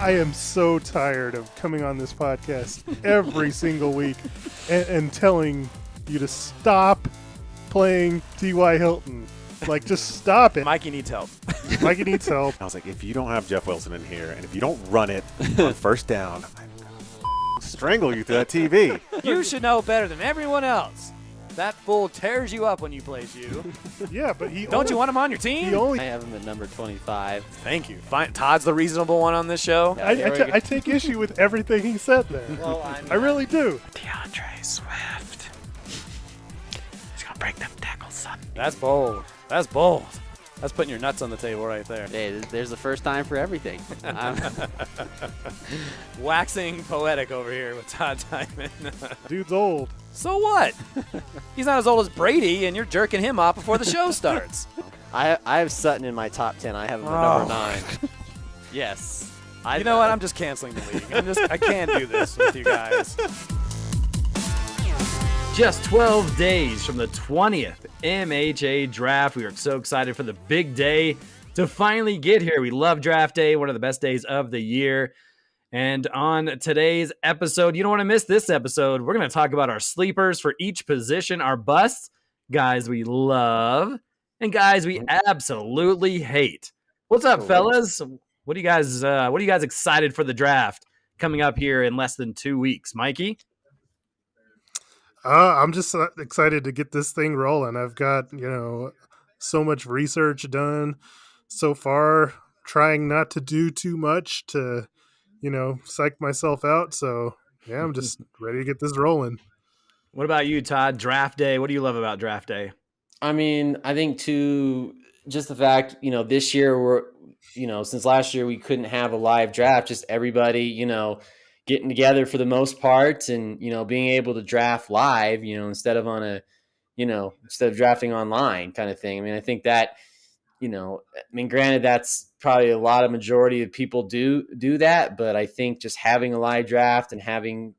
I am so tired of coming on this podcast every single week and telling you to stop playing T.Y. Hilton. Like, just stop it. Mikey needs help. Mikey needs help. I was like, if you don't have Jeff Wilson in here, and if you don't run it on first down, I'm gonna strangle you through that TV. You should know better than everyone else. That fool tears you up when you plays you. Yeah, but Don't you want him on your team? I have him at number 25. Thank you. Fine. Todd's the reasonable one on this show. I take issue with everything he said there. Well, I really do. DeAndre Swift. He's gonna break them tackles, son. That's bold. That's bold. That's putting your nuts on the table right there. Hey, there's the first time for everything. Waxing poetic over here with Todd Diamond. Dude's old. So what? He's not as old as Brady, and you're jerking him off before the show starts. I have Sutton in my top 10. I have him at number 9. Yes. You know what? I'm just canceling the league. I can't do this with you guys. Just 12 days from the 20th MHA draft. We are so excited for the big day to finally get here. We love draft day, one of the best days of the year. And on today's episode, you don't want to miss this episode. We're going to talk about our sleepers for each position, our busts, guys we love, and guys we absolutely hate. What's up, fellas? What are you guys excited for the draft coming up here in less than 2 weeks? Mikey? I'm just excited to get this thing rolling. I've got, so much research done so far, trying not to do too much to, psych myself out. So, yeah, I'm just ready to get this rolling. What about you, Todd? Draft day. What do you love about draft day? I mean, I think just the fact, this year we're, since last year we couldn't have a live draft, just everybody, getting together for the most part and, being able to draft live, instead of drafting online kind of thing. I mean, I think that, granted, that's probably a lot of majority of people do that, but I think just having a live draft and having,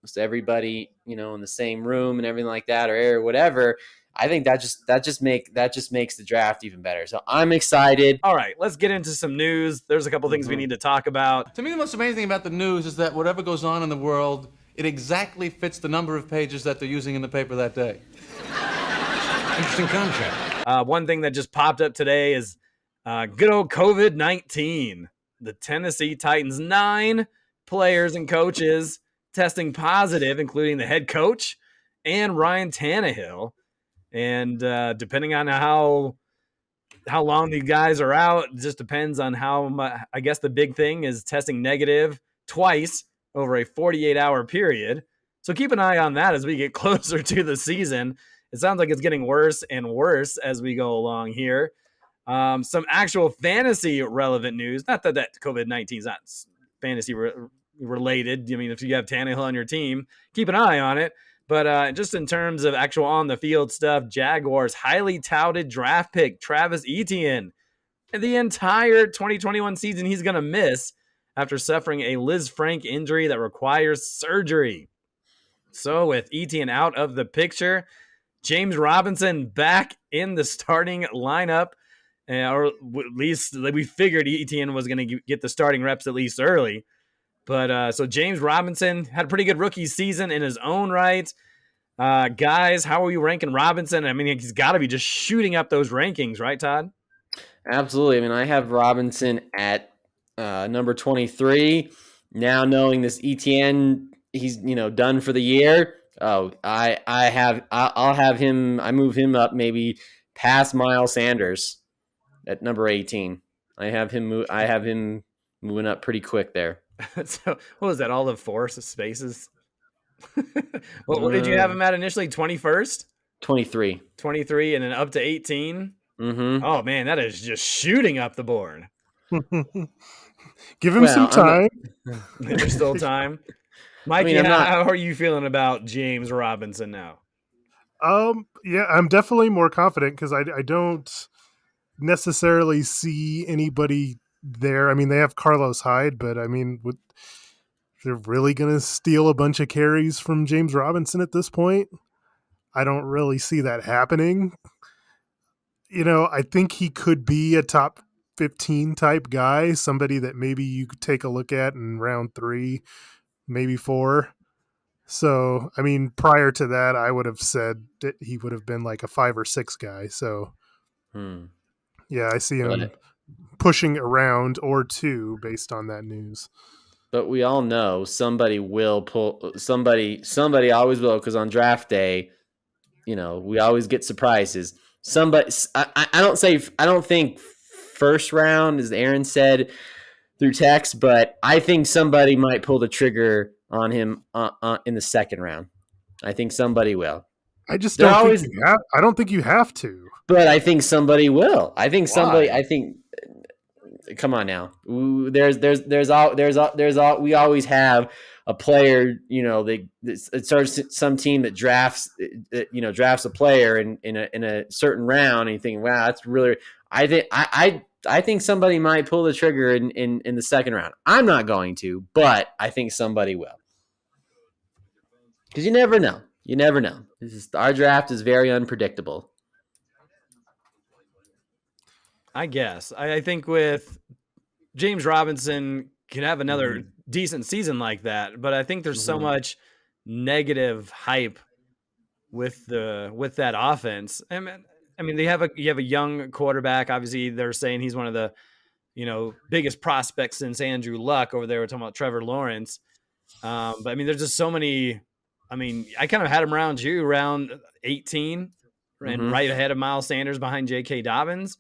just everybody, in the same room and everything like that, or whatever, I think that just makes the draft even better. So I'm excited. All right, let's get into some news. There's a couple things we need to talk about. To me, the most amazing thing about the news is that whatever goes on in the world, it exactly fits the number of pages that they're using in the paper that day. Interesting concept. One thing that just popped up today is good old COVID-19. The Tennessee Titans, 9 players and coaches testing positive, including the head coach and Ryan Tannehill. And depending on how long these guys are out, it just depends on how much. I guess the big thing is testing negative twice over a 48-hour period. So keep an eye on that as we get closer to the season. It sounds like it's getting worse and worse as we go along here. Some actual fantasy relevant news. Not that COVID-19 is not fantasy related. I mean, if you have Tannehill on your team, keep an eye on it. But just in terms of actual on-the-field stuff, Jaguars' highly touted draft pick, Travis Etienne, and the entire 2021 season he's going to miss after suffering a Liz Frank injury that requires surgery. So with Etienne out of the picture, James Robinson back in the starting lineup, or at least we figured Etienne was going to get the starting reps at least early. But so James Robinson had a pretty good rookie season in his own right. Guys, how are you ranking Robinson? I mean, he's got to be just shooting up those rankings, right, Todd? Absolutely. I mean, I have Robinson at number 23. Now knowing this ETN, he's done for the year. Oh, I'll have him. I move him up maybe past Miles Sanders at number 18. I have him moving up pretty quick there. So what was that? All of 4 spaces? What did you have him at initially? 21st? 23. 23 and then up to 18? Mm-hmm. Oh, man, that is just shooting up the board. Give him some time. There's still time. Mikey, how are you feeling about James Robinson now? Yeah, I'm definitely more confident because I don't necessarily see anybody there. I mean, they have Carlos Hyde, but I mean, they're really going to steal a bunch of carries from James Robinson at this point? I don't really see that happening. I think he could be a top 15 type guy, somebody that maybe you could take a look at in round 3, maybe 4. So, I mean, prior to that, I would have said that he would have been like a 5 or 6 guy. So, yeah, I see him But pushing around or 2 based on that news. but we all know somebody will pull somebody always will, because on draft day, we always get surprises. Somebody I don't think first round, as Aaron said through text, but I think somebody might pull the trigger on him in the second round. I think somebody will. I just They're don't think always, you have. I don't think you have to. but I think somebody will. I think somebody. Why? I think. Come on now. There's all. We always have a player. It starts some team that drafts. Drafts a player in a certain round, and you think, wow, that's really. I think somebody might pull the trigger in the second round. I'm not going to, but I think somebody will. Because you never know. You never know. Our draft is very unpredictable. I guess. I think with James Robinson can have another decent season like that, but I think there's so much negative hype with that offense. I mean, you have a young quarterback. Obviously, they're saying he's one of the biggest prospects since Andrew Luck over there. We're talking about Trevor Lawrence. But I mean, there's just so many. I mean, I kind of had him around 18, and right ahead of Miles Sanders, behind J.K. Dobbins.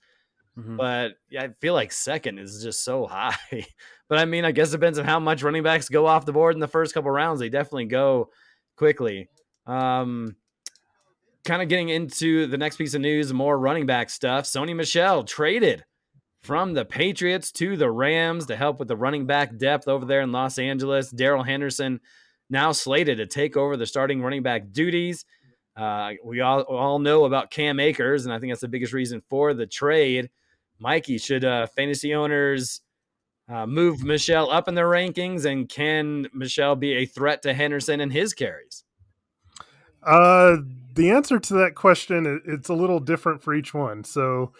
But yeah, I feel like second is just so high. But I mean, I guess it depends on how much running backs go off the board in the first couple rounds. They definitely go quickly. Kind of getting into the next piece of news, more running back stuff. Sony Michel traded from the Patriots to the Rams to help with the running back depth over there in Los Angeles. Darrell Henderson now slated to take over the starting running back duties. We all know about Cam Akers, and I think that's the biggest reason for the trade. Mikey, should fantasy owners move Michel up in their rankings, and can Michel be a threat to Henderson and his carries? The answer to that question, it's a little different for each one. So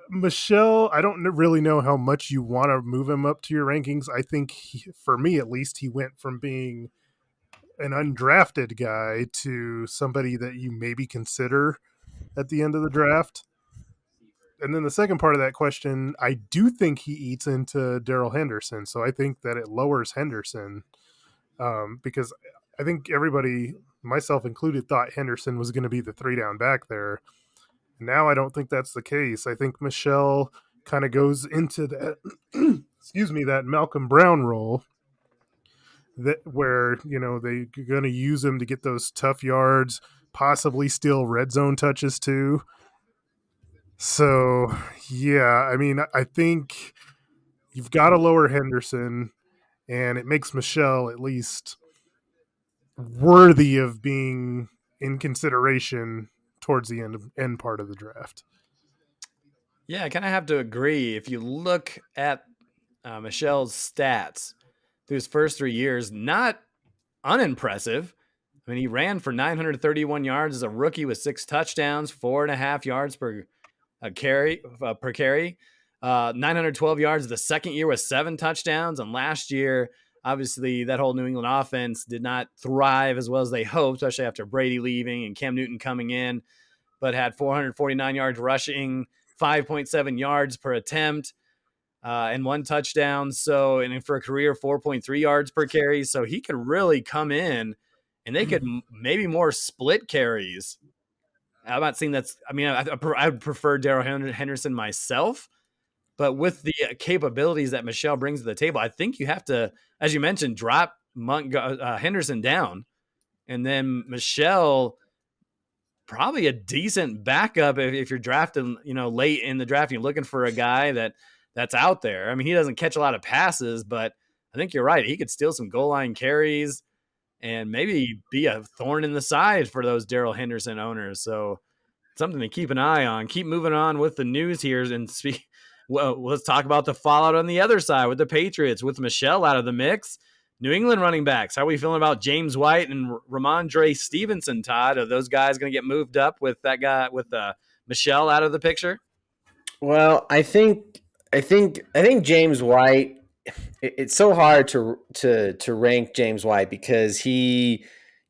Michel, I don't really know how much you want to move him up to your rankings. I think for me, at least, he went from being an undrafted guy to somebody that you maybe consider at the end of the draft. And then the second part of that question, I do think he eats into Darrell Henderson. So I think that it lowers Henderson because I think everybody, myself included, thought Henderson was going to be the 3-down back there. Now I don't think that's the case. I think Michel kind of goes into that, that Malcolm Brown role where, they're going to use him to get those tough yards, possibly steal red zone touches too. So, yeah, I mean, I think you've got to lower Henderson, and it makes Michel at least worthy of being in consideration towards the end part of the draft. Yeah, I kind of have to agree. If you look at Michel's stats through his first 3 years, not unimpressive. I mean, he ran for 931 yards as a rookie with 6 touchdowns, 4.5 yards per carry. 912 yards the second year with 7 touchdowns. And last year, obviously, that whole New England offense did not thrive as well as they hoped, especially after Brady leaving and Cam Newton coming in, but had 449 yards rushing, 5.7 yards per attempt, and 1 touchdown. So, and for a career, 4.3 yards per carry. So he could really come in, and they could maybe more split carries. I'm not saying that's, I mean, I would prefer Darrell Henderson myself, but with the capabilities that Michel brings to the table, I think you have to, as you mentioned, drop Henderson down, and then Michel, probably a decent backup if you're drafting, late in the draft, you're looking for a guy that's out there. I mean, he doesn't catch a lot of passes, but I think you're right. He could steal some goal line carries and maybe be a thorn in the side for those Darrell Henderson owners. So something to keep an eye on. Keep moving on with the news here and well, let's talk about the fallout on the other side with the Patriots, with Michel out of the mix. New England running backs, how are we feeling about James White and Ramondre Stevenson, Todd? Are those guys going to get moved up with that guy, with Michel out of the picture? Well, I think I think James White. It's so hard to rank James White because he's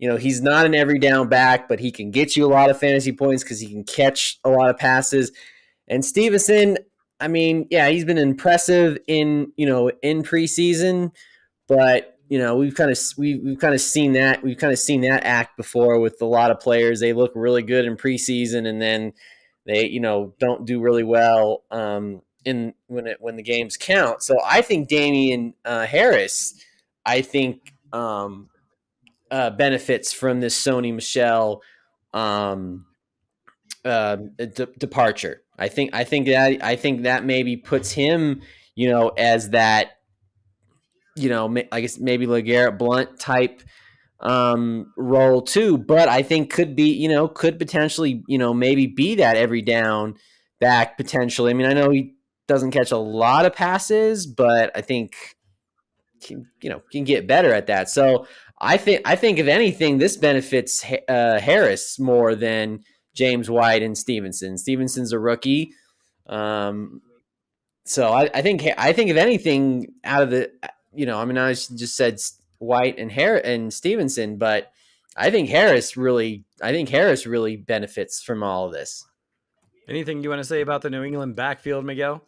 not an every down back, but he can get you a lot of fantasy points because he can catch a lot of passes. And Stevenson, I mean, yeah, he's been impressive in preseason, but we've kind of seen that act before with a lot of players. They look really good in preseason, and then they don't do really well when the games count. So I think Damian Harris, I think benefits from this Sony Michel departure. I think that maybe puts him, as that, I guess maybe LeGarrette Blount type role too, but I think could potentially, maybe be that every down back potentially. I mean, I know he doesn't catch a lot of passes, but I think can get better at that. So I think if anything, this benefits Harris more than James White and Stevenson. Stevenson's a rookie. So I think if anything out of the, I mean, I just said White and Stevenson, but I think Harris really benefits from all of this. Anything you want to say about the New England backfield, Miguel?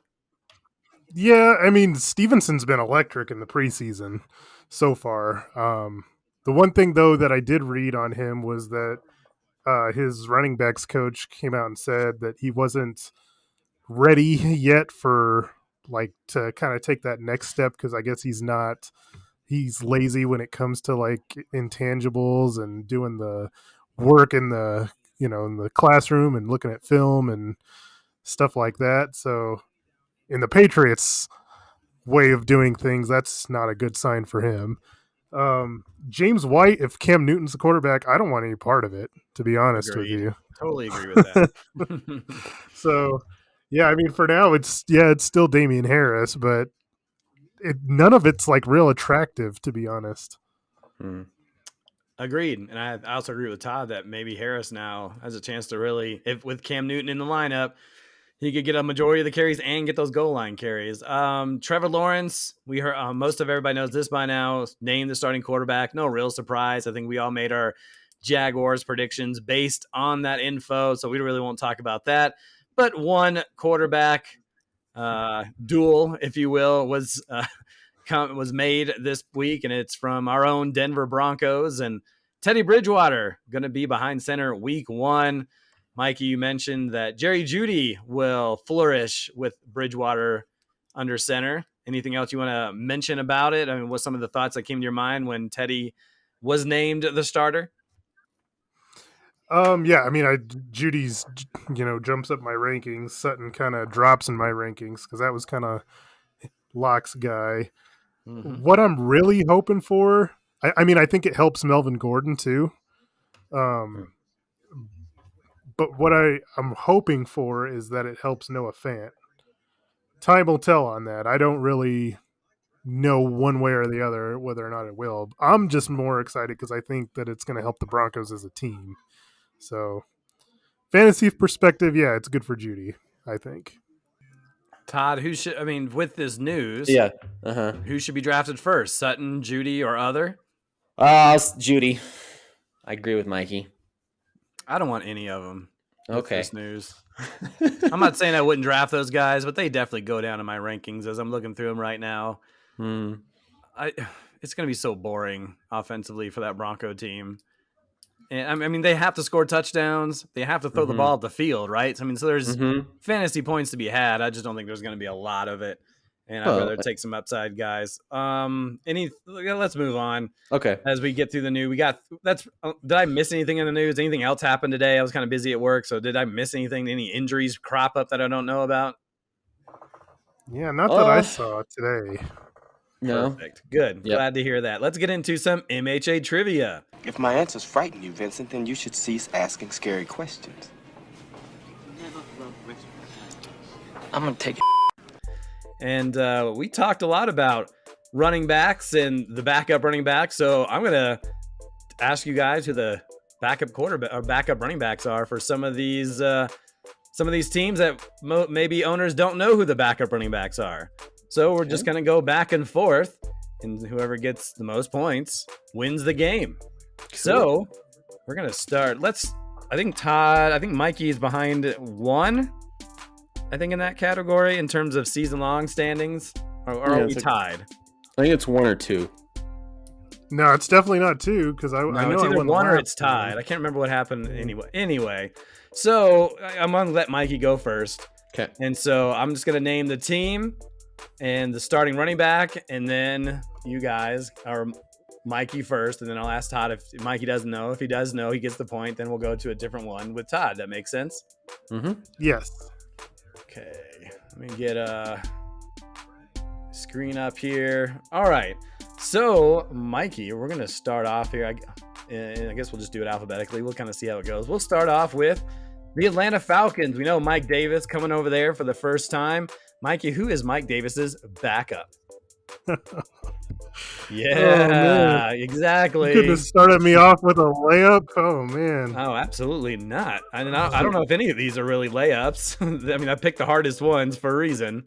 Yeah, I mean, Stevenson's been electric in the preseason so far. The one thing, though, that I did read on him was that his running backs coach came out and said that he wasn't ready yet for to kind of take that next step, because I guess he's lazy when it comes to intangibles and doing the work in the in the classroom and looking at film and stuff like that. So in the Patriots way of doing things, that's not a good sign for him. James White, if Cam Newton's the quarterback, I don't want any part of it, to be honest with you. Totally agree with that. So yeah, I mean, for now it's still Damian Harris, but none of it's real attractive, to be honest. Agreed. And I also agree with Todd that maybe Harris now has a chance to really, if with Cam Newton in the lineup, he could get a majority of the carries and get those goal line carries. Trevor Lawrence, we heard most of everybody knows this by now, named the starting quarterback. No real surprise. I think we all made our Jaguars predictions based on that info, so we really won't talk about that. But one quarterback duel, if you will, was made this week, and it's from our own Denver Broncos. And Teddy Bridgewater going to be behind center week 1. Mikey, you mentioned that Jerry Jeudy will flourish with Bridgewater under center. Anything else you want to mention about it? I mean, what's some of the thoughts that came to your mind when Teddy was named the starter? Yeah, I mean, Judy's, jumps up my rankings. Sutton kind of drops in my rankings because that was kind of Locke's guy. Mm-hmm. What I'm really hoping for, I mean, I think it helps Melvin Gordon too. But what I'm hoping for is that it helps Noah Fant. Time will tell on that. I don't really know one way or the other whether or not it will. I'm just more excited because I think that it's going to help the Broncos as a team. So, fantasy perspective, yeah, it's good for Jeudy, I think. Todd, with this news, who should be drafted first? Sutton, Jeudy, or other? Jeudy. I agree with Mikey. I don't want any of them. Okay. This news. I'm not saying I wouldn't draft those guys, but they definitely go down in my rankings as I'm looking through them right now. It's going to be so boring offensively for that Bronco team. And I mean, they have to score touchdowns. They have to throw the ball at the field, right? So there's fantasy points to be had. I just don't think there's going to be a lot of it. And I'd rather take some upside guys. Let's move on. Okay. As we get through the news, did I miss anything in the news? Anything else happened today? I was kind of busy at work, so did I miss anything? Any injuries crop up that I don't know about? Yeah, not that I saw today. No. Perfect. Good. Yep. Glad to hear that. Let's get into some MHA trivia. If my answers frighten you, Vincent, then you should cease asking scary questions. I'm gonna take it. And we talked a lot about running backs and the backup running backs. So I'm going to ask you guys who the backup quarterback or backup running backs are for some of these some of these teams that maybe owners don't know who the backup running backs are. So we're just going to go back and forth, and whoever gets the most points wins the game. Cool. So we're going to start. I think Mikey is behind 1, I think, in that category in terms of season-long standings. Or are we tied? I think it's 1 or 2. No, it's definitely not 2 because I know it's either I won 1 or last it's tied. I can't remember what happened anyway. So I'm going to let Mikey go first. Okay. And so I'm just going to name the team and the starting running back, and then you guys are Mikey first, and then I'll ask Todd if Mikey doesn't know. If he does know, he gets the point. Then we'll go to a different one with Todd. That makes sense? Mm-hmm. Yes. Okay. Let me get a screen up here. All right. So, Mikey, we're going to start off here. I guess we'll just do it alphabetically. We'll kind of see how it goes. We'll start off with the Atlanta Falcons. We know Mike Davis coming over there for the first time. Mikey, who is Mike Davis's backup? Yeah, exactly. You could have started me off with a layup. Oh, man. Oh, absolutely not. I don't know if any of these are really layups. I mean, I picked the hardest ones for a reason.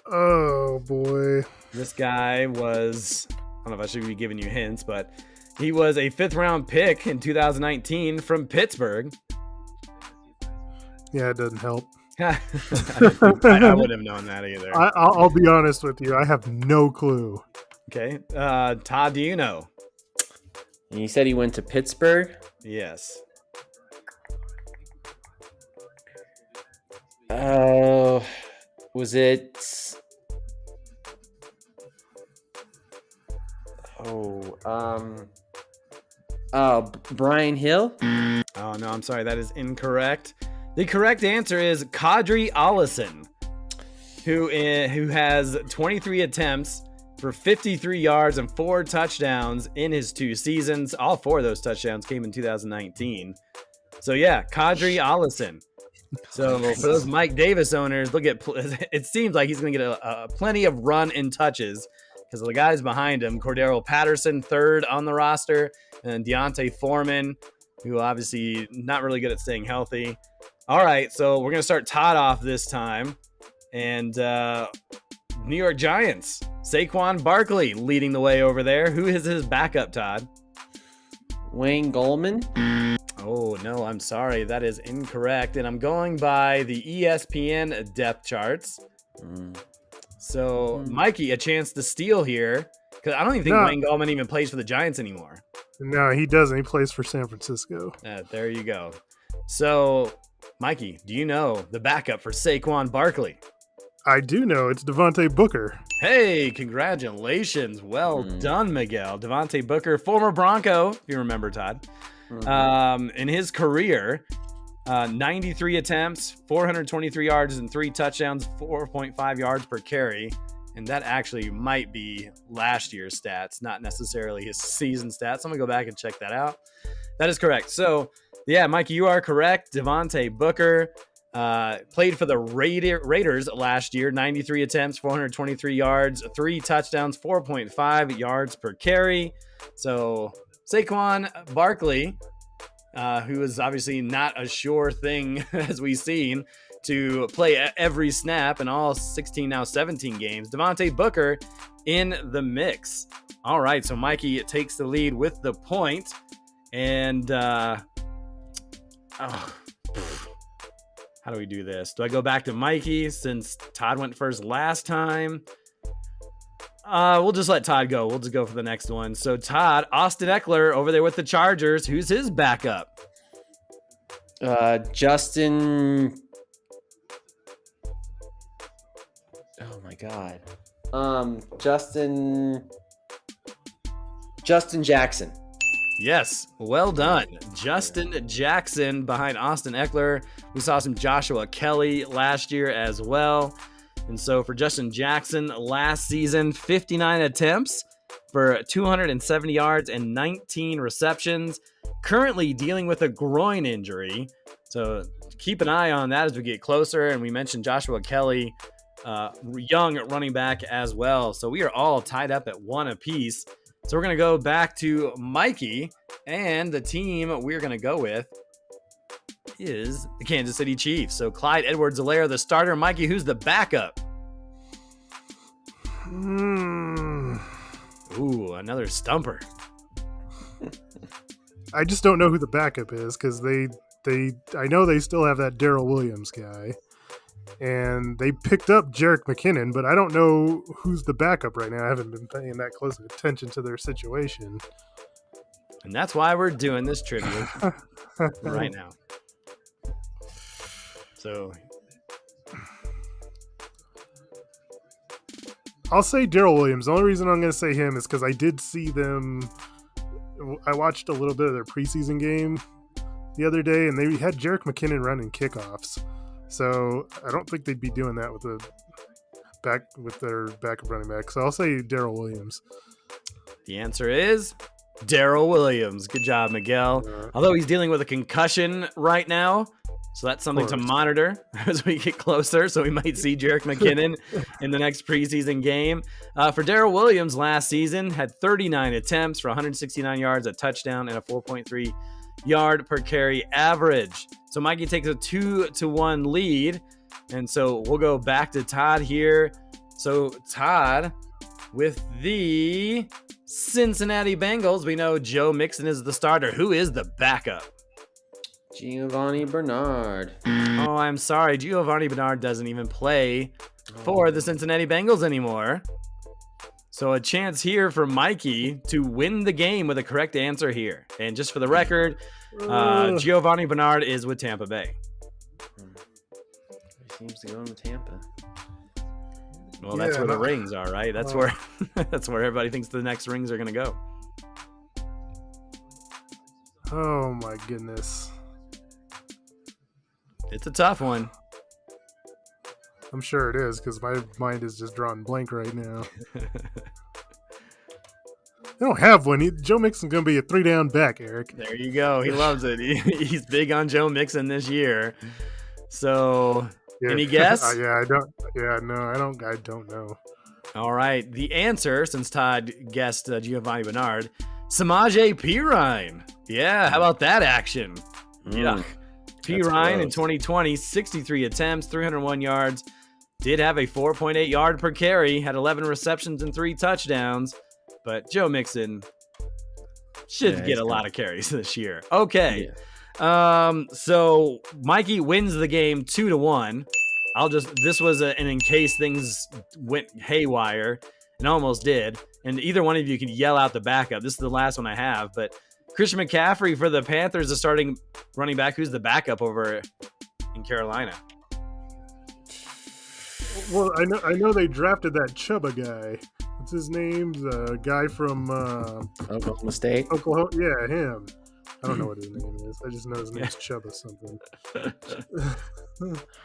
Oh, boy. This guy was, I don't know if I should be giving you hints, but he was a 5th-round pick in 2019 from Pittsburgh. Yeah, it doesn't help. I wouldn't have known that either. I'll be honest with you. I have no clue. Okay. Todd, do you know? And you said he went to Pittsburgh? Yes. Was it... Brian Hill? Oh, no, I'm sorry. That is incorrect. The correct answer is Kadri Allison, who has 23 attempts for 53 yards and 4 touchdowns in his 2 seasons. All 4 of those touchdowns came in 2019. So, yeah, Kadri Allison. So, for those Mike Davis owners, it seems like he's going to get plenty of run and touches because the guys behind him, Cordero Patterson, 3rd on the roster, and Deontay Foreman, who obviously not really good at staying healthy. All right, so we're going to start Todd off this time. And New York Giants, Saquon Barkley leading the way over there. Who is his backup, Todd? Wayne Gallman? Oh, no, I'm sorry. That is incorrect. And I'm going by the ESPN depth charts. So, Mikey, a chance to steal here. Because I don't even think Wayne Gallman even plays for the Giants anymore. No, he doesn't. He plays for San Francisco. There you go. So, Mikey, do you know the backup for Saquon Barkley? I do know. It's Devontae Booker. Hey, congratulations. Well done, Miguel. Devontae Booker, former Bronco, if you remember, Todd. In his career, 93 attempts, 423 yards and 3 touchdowns, 4.5 yards per carry. And that actually might be last year's stats, not necessarily his season stats. I'm going to go back and check that out. That is correct. So, yeah, Mikey, you are correct. Devontae Booker played for the Raiders last year. 93 attempts, 423 yards, 3 touchdowns, 4.5 yards per carry. So Saquon Barkley, who is obviously not a sure thing as we've seen to play every snap in all 16, now 17 games. Devontae Booker in the mix. All right, so Mikey takes the lead with the point. And how do we do this? Do I go back to Mikey since Todd went first last time? We'll just let Todd go. We'll just go for the next one. So Todd, Austin Eckler over there with the Chargers. Who's his backup? Justin. Oh my God. Justin Jackson. Yes, well done. Justin Jackson behind Austin Eckler. We saw some Joshua Kelly last year as well. And so for Justin Jackson, last season, 59 attempts for 270 yards and 19 receptions. Currently dealing with a groin injury. So keep an eye on that as we get closer. And we mentioned Joshua Kelly, young running back as well. So we are all tied up at 1 apiece. So we're going to go back to Mikey, and the team we're going to go with is the Kansas City Chiefs. So Clyde Edwards-Helaire, the starter. Mikey, who's the backup? Ooh, another stumper. I just don't know who the backup is because I know they still have that Darrell Williams guy, and they picked up Jerick McKinnon, but I don't know who's the backup right now. I haven't been paying that close attention to their situation, and that's why we're doing this trivia right now. So I'll say Darrell Williams. The only reason I'm going to say him is because I did see them. I watched a little bit of their preseason game the other day, and they had Jerick McKinnon running kickoffs. So I don't think they'd be doing that with their backup running back. So I'll say Darrell Williams. The answer is Darrell Williams. Good job, Miguel. Although he's dealing with a concussion right now, so that's something to monitor as we get closer. So we might see Jerick McKinnon in the next preseason game. For Darrell Williams, last season had 39 attempts for 169 yards, a touchdown, and a 4.3 yard per carry average. So Mikey takes a 2-1 lead. And so we'll go back to Todd here. So Todd, with the Cincinnati Bengals, we know Joe Mixon is the starter. Who is the backup? Giovanni Bernard. Oh, I'm sorry. Giovanni Bernard doesn't even play for the Cincinnati Bengals anymore. So a chance here for Mikey to win the game with a correct answer here. And just for the record, Giovanni Bernard is with Tampa Bay. He seems to go with Tampa. Well, that's where the rings are, right? That's where everybody thinks the next rings are going to go. Oh my goodness. It's a tough one. I'm sure it is because my mind is just drawn blank right now. They don't have one. Joe Mixon's going to be a 3-down back, Eric. There you go. He loves it. He's big on Joe Mixon this year. So, any guess? I don't. Yeah, no, I don't know. All right. The answer, since Todd guessed Giovanni Bernard, Samaje Perine. Yeah, how about that action? Yuck. Perine in 2020, 63 attempts, 301 yards. Did have a 4.8 yard per carry, had 11 receptions and 3 touchdowns. But Joe Mixon should get a lot of carries this year. Okay. Yeah. So Mikey wins the game 2-1. This was an in case things went haywire, and almost did. And either one of you could yell out the backup. This is the last one I have, but Christian McCaffrey for the Panthers, the starting running back. Who's the backup over in Carolina? Well, I know they drafted that Chuba guy. What's his name? The guy from Oklahoma State. Oklahoma. Yeah, him. I don't know what his name is. I just know his name's Chuba something.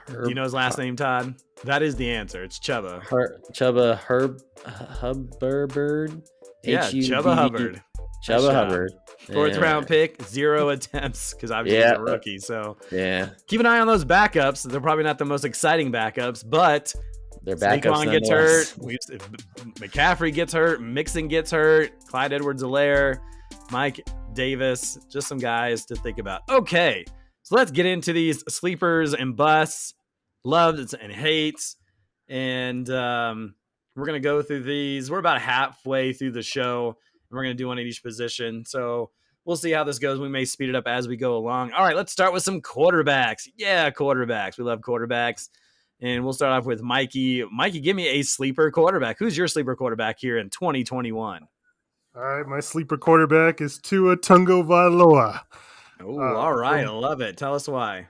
Do you know his last name, Todd? That is the answer. It's Chuba. Chuba Hubbard. Yeah, Chuba Hubbard. Chuba Hubbard. Fourth round pick, 0 attempts because obviously he's a rookie. So keep an eye on those backups. They're probably not the most exciting backups, but their backups Saquon gets hurt. McCaffrey gets hurt. Mixon gets hurt. Clyde Edwards-Helaire, Mike Davis, just some guys to think about. Okay, so let's get into these sleepers and busts, loves and hates, and we're gonna go through these. We're about halfway through the show. We're going to do one in each position. So we'll see how this goes. We may speed it up as we go along. All right, let's start with some quarterbacks. Yeah, quarterbacks. We love quarterbacks. And we'll start off with Mikey. Mikey, give me a sleeper quarterback. Who's your sleeper quarterback here in 2021? All right, my sleeper quarterback is Tua Tagovailoa. Oh, all right. I love it. Tell us why.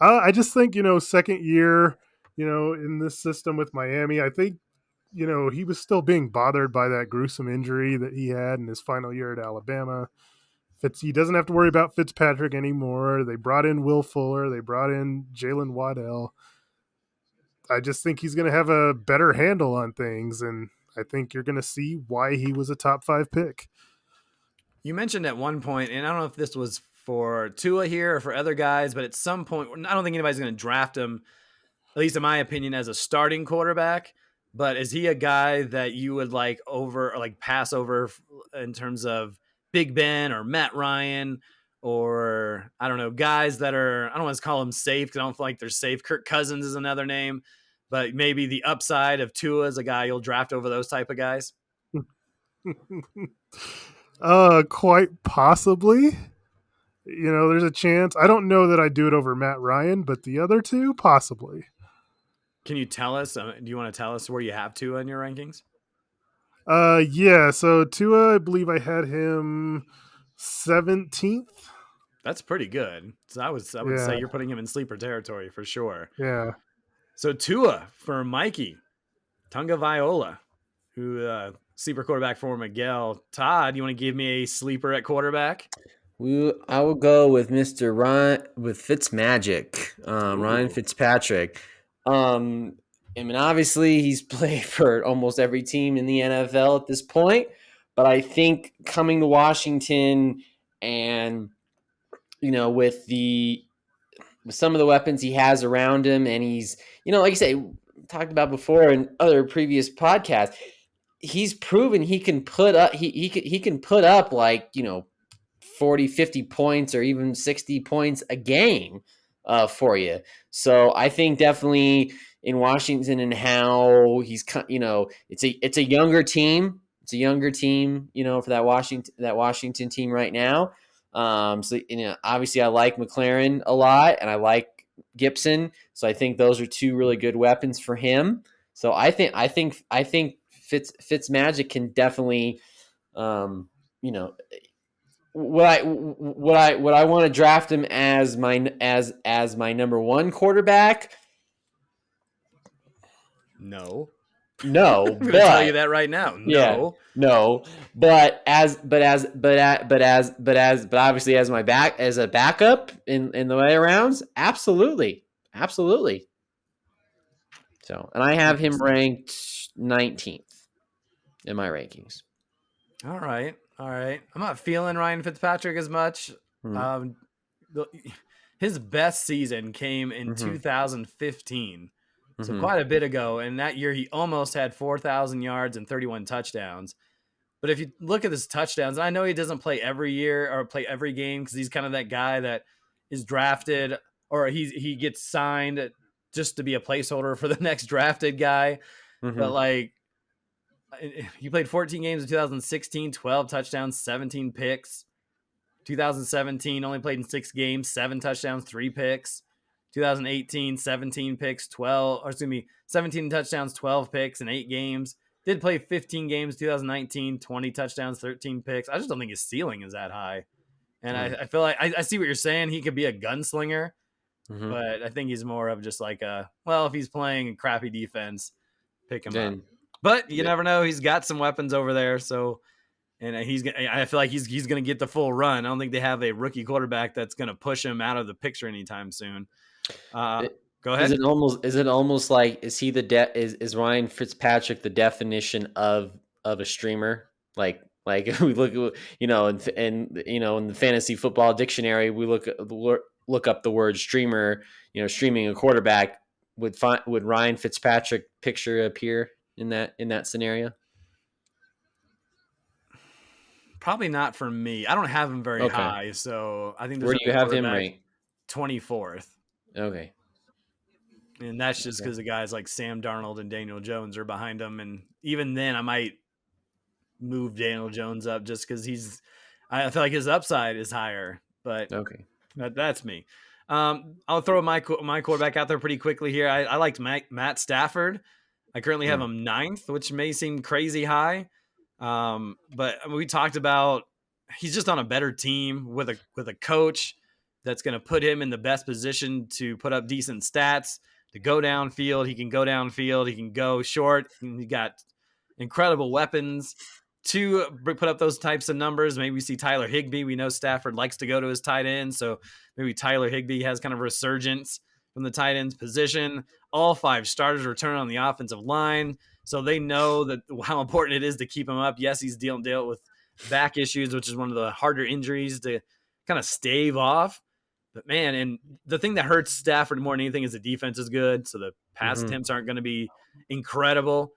I just think, second year, in this system with Miami, I think, he was still being bothered by that gruesome injury that he had in his final year at Alabama. He doesn't have to worry about Fitzpatrick anymore. They brought in Will Fuller. They brought in Jalen Waddell. I just think he's going to have a better handle on things, and I think you're going to see why he was a top 5 pick. You mentioned at one point, and I don't know if this was for Tua here or for other guys, but at some point, I don't think anybody's going to draft him, at least in my opinion, as a starting quarterback. But is he a guy that you would pass over in terms of Big Ben or Matt Ryan or I don't know, guys that are, I don't want to call them safe because I don't feel like they're safe. Kirk Cousins is another name, but maybe the upside of Tua is a guy you'll draft over those type of guys. Quite possibly. There's a chance. I don't know that I'd do it over Matt Ryan, but the other two, possibly. Can you tell us? Do you want to tell us where you have Tua in your rankings? Yeah. So Tua, I believe I had him 17th. That's pretty good. So I would say Yeah. you're putting him in sleeper territory for sure. Yeah. So Tua for Mikey Tunga Viola, who sleeper quarterback for Miguel. Todd, you want to give me a sleeper at quarterback? I will go with Mr. Ryan with Fitzmagic, Ryan Fitzpatrick. I mean, obviously he's played for almost every team in the NFL at this point, but I think coming to Washington and with some of the weapons he has around him, and he's like you say, talked about before in other previous podcasts, he's proven he can put up he can put up 40, 50 points or even 60 points a game for you. So I think definitely in Washington and how he's, it's a younger team. It's a younger team, for that Washington team right now. So, obviously I like McLaren a lot and I like Gibson. So I think those are two really good weapons for him. So I think Fitzmagic can definitely, would I want to draft him as my number one quarterback? No. No, I'm going to tell you that right now. No. Yeah, no. But obviously as a backup in the way arounds, absolutely. So, and I have him ranked 19th in my rankings. All right. I'm not feeling Ryan Fitzpatrick as much. His best season came in 2015. So quite a bit ago. And that year he almost had 4,000 yards and 31 touchdowns. But if you look at his touchdowns, and I know he doesn't play every year or play every game because he's kind of that guy that is drafted or he gets signed just to be a placeholder for the next drafted guy. But he played 14 games in 2016, 12 touchdowns, 17 picks. 2017 only played in 6 games, 7 touchdowns, 3 picks. 2018, 17 picks, 17 touchdowns, 12 picks in 8 games. Did play 15 games, 2019, 20 touchdowns, 13 picks. I just don't think his ceiling is that high. And I feel like I see what you're saying. He could be a gunslinger, but I think he's more of just like if he's playing a crappy defense, pick him up. But you never know. He's got some weapons over there. So, and I feel like he's going to get the full run. I don't think they have a rookie quarterback that's going to push him out of the picture anytime soon. Go ahead. Is it almost like, is he is Ryan Fitzpatrick the definition of a streamer? Like if we look, in the fantasy football dictionary, we look up the word streamer, streaming a quarterback. Would Ryan Fitzpatrick picture appear in that scenario? Probably not for me. I don't have him very high, so I think. Where do you have him ranked? 24th. Okay. And that's just because the guys like Sam Darnold and Daniel Jones are behind him, and even then, I might move Daniel Jones up just because I feel like his upside is higher. But that's me. I'll throw my quarterback out there pretty quickly here. I liked Matt Stafford. I currently have him 9th, which may seem crazy high. But we talked about he's just on a better team with a coach that's going to put him in the best position to put up decent stats, to go downfield. He can go downfield. He can go short. He got incredible weapons to put up those types of numbers. Maybe we see Tyler Higbee. We know Stafford likes to go to his tight end. So maybe Tyler Higbee has kind of resurgence from the tight end's position. All 5 starters return on the offensive line. So they know that how important it is to keep him up. Yes, he's dealing with back issues, which is one of the harder injuries to kind of stave off. But man, and the thing that hurts Stafford more than anything is the defense is good. So the pass attempts aren't going to be incredible.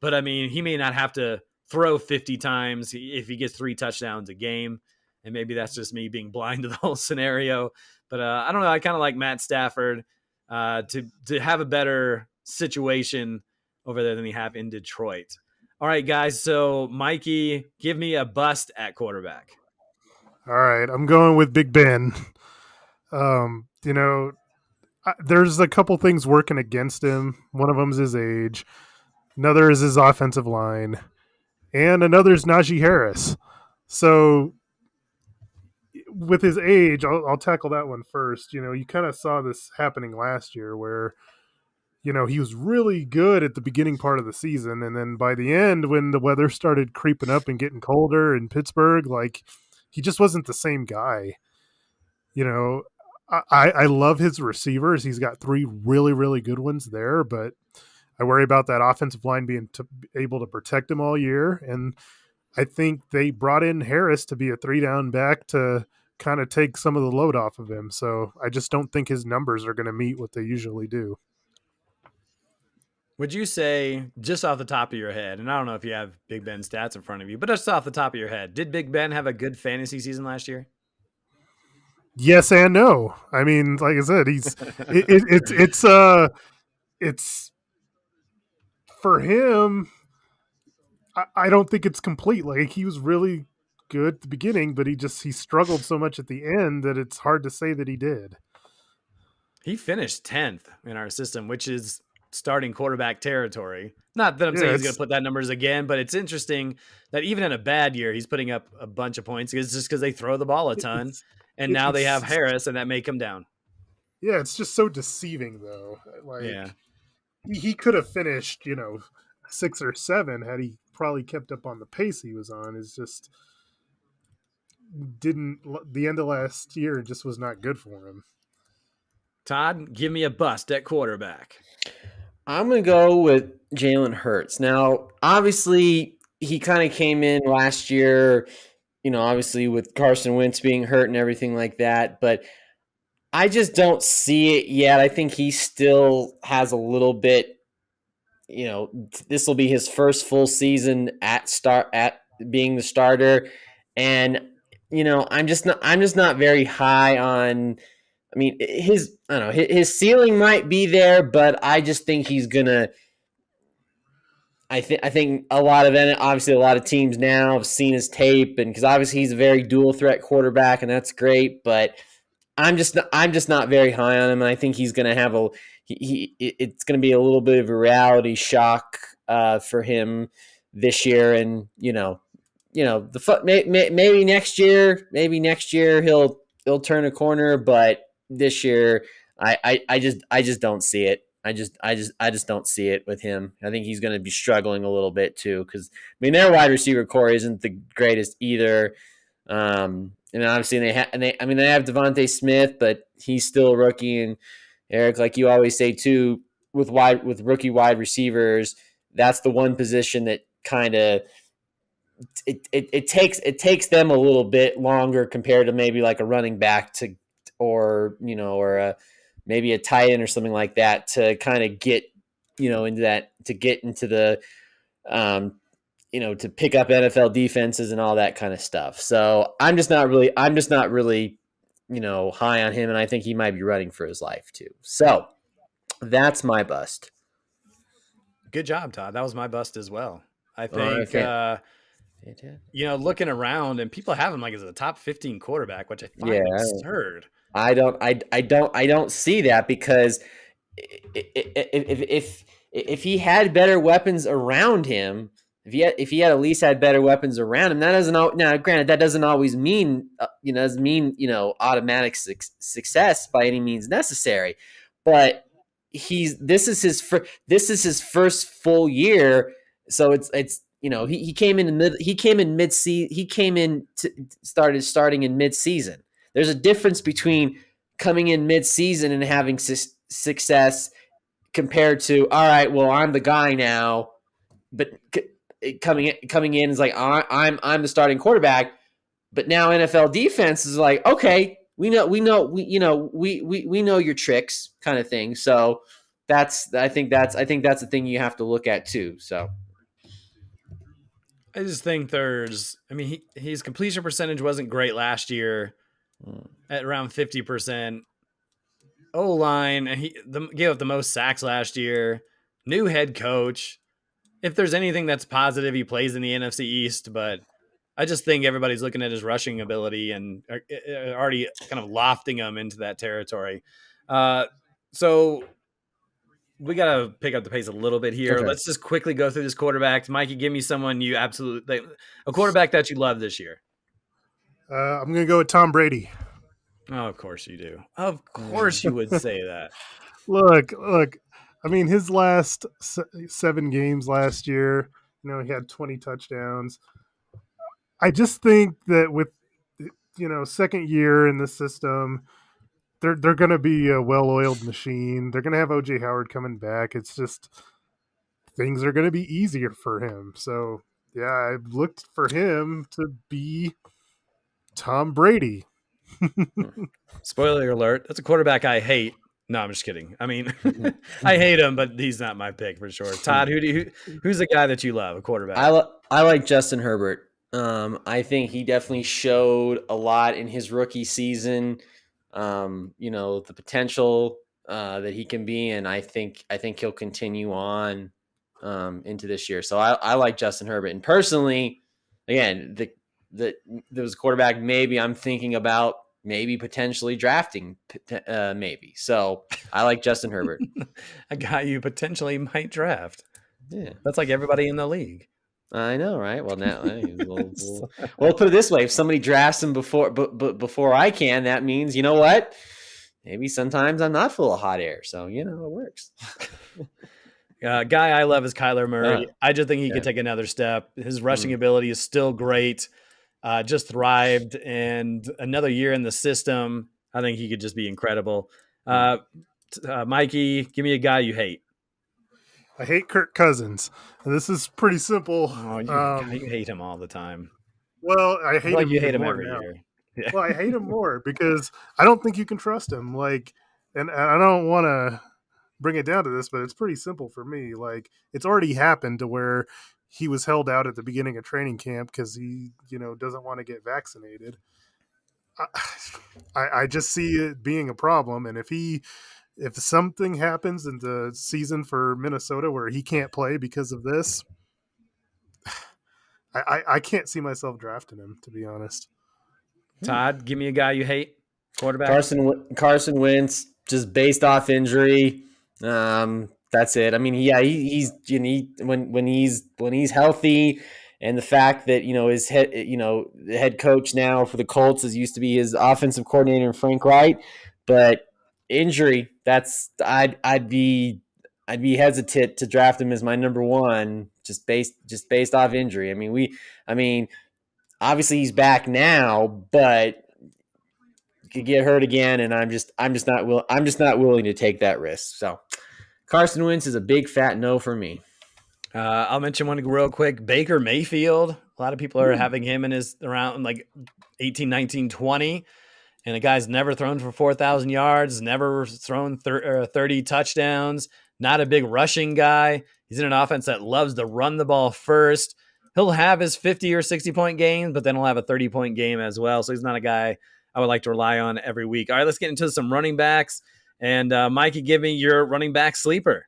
But I mean, he may not have to throw 50 times if he gets 3 touchdowns a game. and maybe that's just me being blind to the whole scenario. But I don't know. I kind of like Matt Stafford to have a better situation over there than they have in Detroit. All right, guys. So, Mikey, give me a bust at quarterback. All right, I'm going with Big Ben. You know, there's a couple things working against him. One of them is his age. Another is his offensive line, and another is Najee Harris. So, with his age, I'll tackle that one first. You kind of saw this happening last year, where he was really good at the beginning part of the season, and then by the end, when the weather started creeping up and getting colder in Pittsburgh, like he just wasn't the same guy. You know, I love his receivers. He's got three really, really good ones there, but I worry about that offensive line being able to protect him all year. And I think they brought in Harris to be a 3-down back to kind of take some of the load off of him. So I just don't think his numbers are going to meet what they usually do. Would you say, just off the top of your head, and I don't know if you have Big Ben stats in front of you, but just off the top of your head, did Big Ben have a good fantasy season last year? Yes and no. I mean, like I said, it's for him. I don't think it's complete. Like he was really good at the beginning, but he struggled so much at the end that it's hard to say that he did. He finished 10th in our system, which is starting quarterback territory. Not that I'm saying he's going to put that numbers again, but it's interesting that even in a bad year, he's putting up a bunch of points. It's just because they throw the ball a ton, and now they have Harris, and that may come down. Yeah, it's just so deceiving, though. Like, he could have finished, 6 or 7 had he probably kept up on the pace he was on. Is just the end of last year just was not good for him. Todd, give me a bust at quarterback. I'm going to go with Jalen Hurts. Now, obviously, he kind of came in last year, obviously with Carson Wentz being hurt and everything like that, but I just don't see it yet. I think he still has a little bit, this will be his first full season at being the starter. And, I'm just not very high on, I mean, his ceiling might be there, but I just think he's gonna. I think obviously a lot of teams now have seen his tape, and because obviously he's a very dual threat quarterback, and that's great. But I'm just not very high on him, and I think he's gonna have it's gonna be a little bit of a reality shock for him this year, and maybe next year he'll turn a corner, but this year, I just don't see it. I just don't see it with him. I think he's going to be struggling a little bit too, because their wide receiver core isn't the greatest either. And obviously they have Devontae Smith, but he's still a rookie. And Eric, like you always say too, with rookie wide receivers, that's the one position that kind of it takes them a little bit longer compared to maybe like a running back or maybe a tight end or something like that to kind of get into the to pick up NFL defenses and all that kind of stuff. So I'm just not really high on him, and I think he might be running for his life too. So that's my bust. Good job, Todd. That was my bust as well. I think looking around, and people have him like as a top 15 quarterback, which I find absurd. I don't see that, because if he had better weapons around him, if he had at least had better weapons around him, granted that doesn't always mean automatic success by any means necessary, but this is his first full year, so he came starting in mid-season. There's a difference between coming in mid-season and having success compared to, all right, well, I'm the guy now, but coming in is like, I'm the starting quarterback, but now NFL defense is like, okay, we know your tricks, kind of thing. So I think that's the thing you have to look at too. So I just think his completion percentage wasn't great last year at around 50%. O line, and he gave up the most sacks last year. New head coach. If there's anything that's positive, he plays in the NFC East, but I just think everybody's looking at his rushing ability and already kind of lofting him into that territory. So we got to pick up the pace a little bit here. Okay. Let's just quickly go through this quarterback. Mikey, give me someone you absolutely a quarterback that you love this year. I'm going to go with Tom Brady. Oh, of course you do. Of course you would say that. Look. I mean, his last 7 games last year, he had 20 touchdowns. I just think that with, second year in the system, they're going to be a well-oiled machine. They're going to have OJ Howard coming back. It's just things are going to be easier for him. So, yeah, I've looked for him to be Tom Brady. Spoiler alert, that's a quarterback I hate. No, I'm just kidding. I mean, I hate him, but he's not my pick for sure. Todd, who's the guy that you love, a quarterback? I like Justin Herbert. I think he definitely showed a lot in his rookie season. The potential that he can be, and I think he'll continue on into this year. So I like Justin Herbert. And personally, again, there was a quarterback maybe I'm thinking about maybe potentially drafting, maybe. So I like Justin Herbert. A guy you potentially might draft. Yeah, that's like everybody in the league. I know, right? Well, now we'll put it this way: if somebody drafts him before I can, that means you know what? Maybe sometimes I'm not full of hot air, so it works. Guy I love is Kyler Murray. I just think he could take another step. His rushing ability is still great. Just thrived, and another year in the system, I think he could just be incredible. Mikey, give me a guy you hate. I hate Kirk Cousins. And this is pretty simple. Oh, you hate him all the time. Well, I hate him. You hate him every year. Yeah. Well, I hate him more because I don't think you can trust him. And I don't want to bring it down to this, but it's pretty simple for me. It's already happened to where he was held out at the beginning of training camp because he, doesn't want to get vaccinated. I just see it being a problem. And if something happens in the season for Minnesota where he can't play because of this, I can't see myself drafting him, to be honest. Todd, give me a guy you hate. Quarterback. Carson Wentz, just based off injury. That's it. I mean, when he's healthy, and the fact that his the head coach now for the Colts used to be his offensive coordinator Frank Wright, but injury, I'd be hesitant to draft him as my number one just based off injury. I mean, obviously he's back now, but could get hurt again, and I'm just not willing to take that risk. So Carson Wentz is a big fat no for me. I'll mention one real quick. Baker Mayfield. A lot of people are having him in his around 18, 19, 20. And the guy's never thrown for 4,000 yards, never thrown 30 touchdowns, not a big rushing guy. He's in an offense that loves to run the ball first. He'll have his 50 or 60-point games, but then he'll have a 30-point game as well. So he's not a guy I would like to rely on every week. All right, let's get into some running backs. And Mikey, give me your running back sleeper.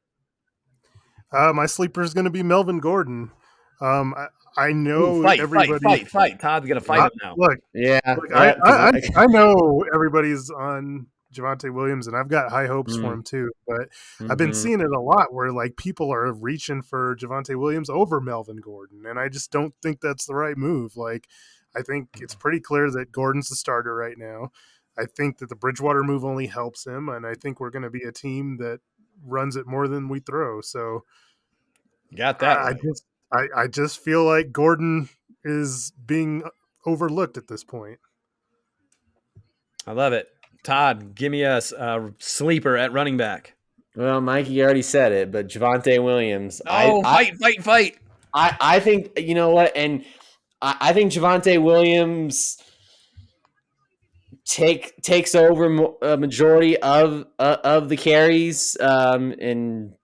My sleeper is going to be Melvin Gordon. I know everybody. Fight. Todd's going to fight him now. Look, I know everybody's on Javonte Williams, and I've got high hopes for him too. But I've been seeing it a lot where people are reaching for Javonte Williams over Melvin Gordon, and I just don't think that's the right move. I think it's pretty clear that Gordon's the starter right now. I think that the Bridgewater move only helps him, and I think we're going to be a team that runs it more than we throw. So, got that. I just feel like Gordon is being overlooked at this point. I love it. Todd, give me a sleeper at running back. Well, Mikey already said it, but Javonte Williams. Fight. I think, you know what, and I think Javonte Williams takes over a majority of the carries, and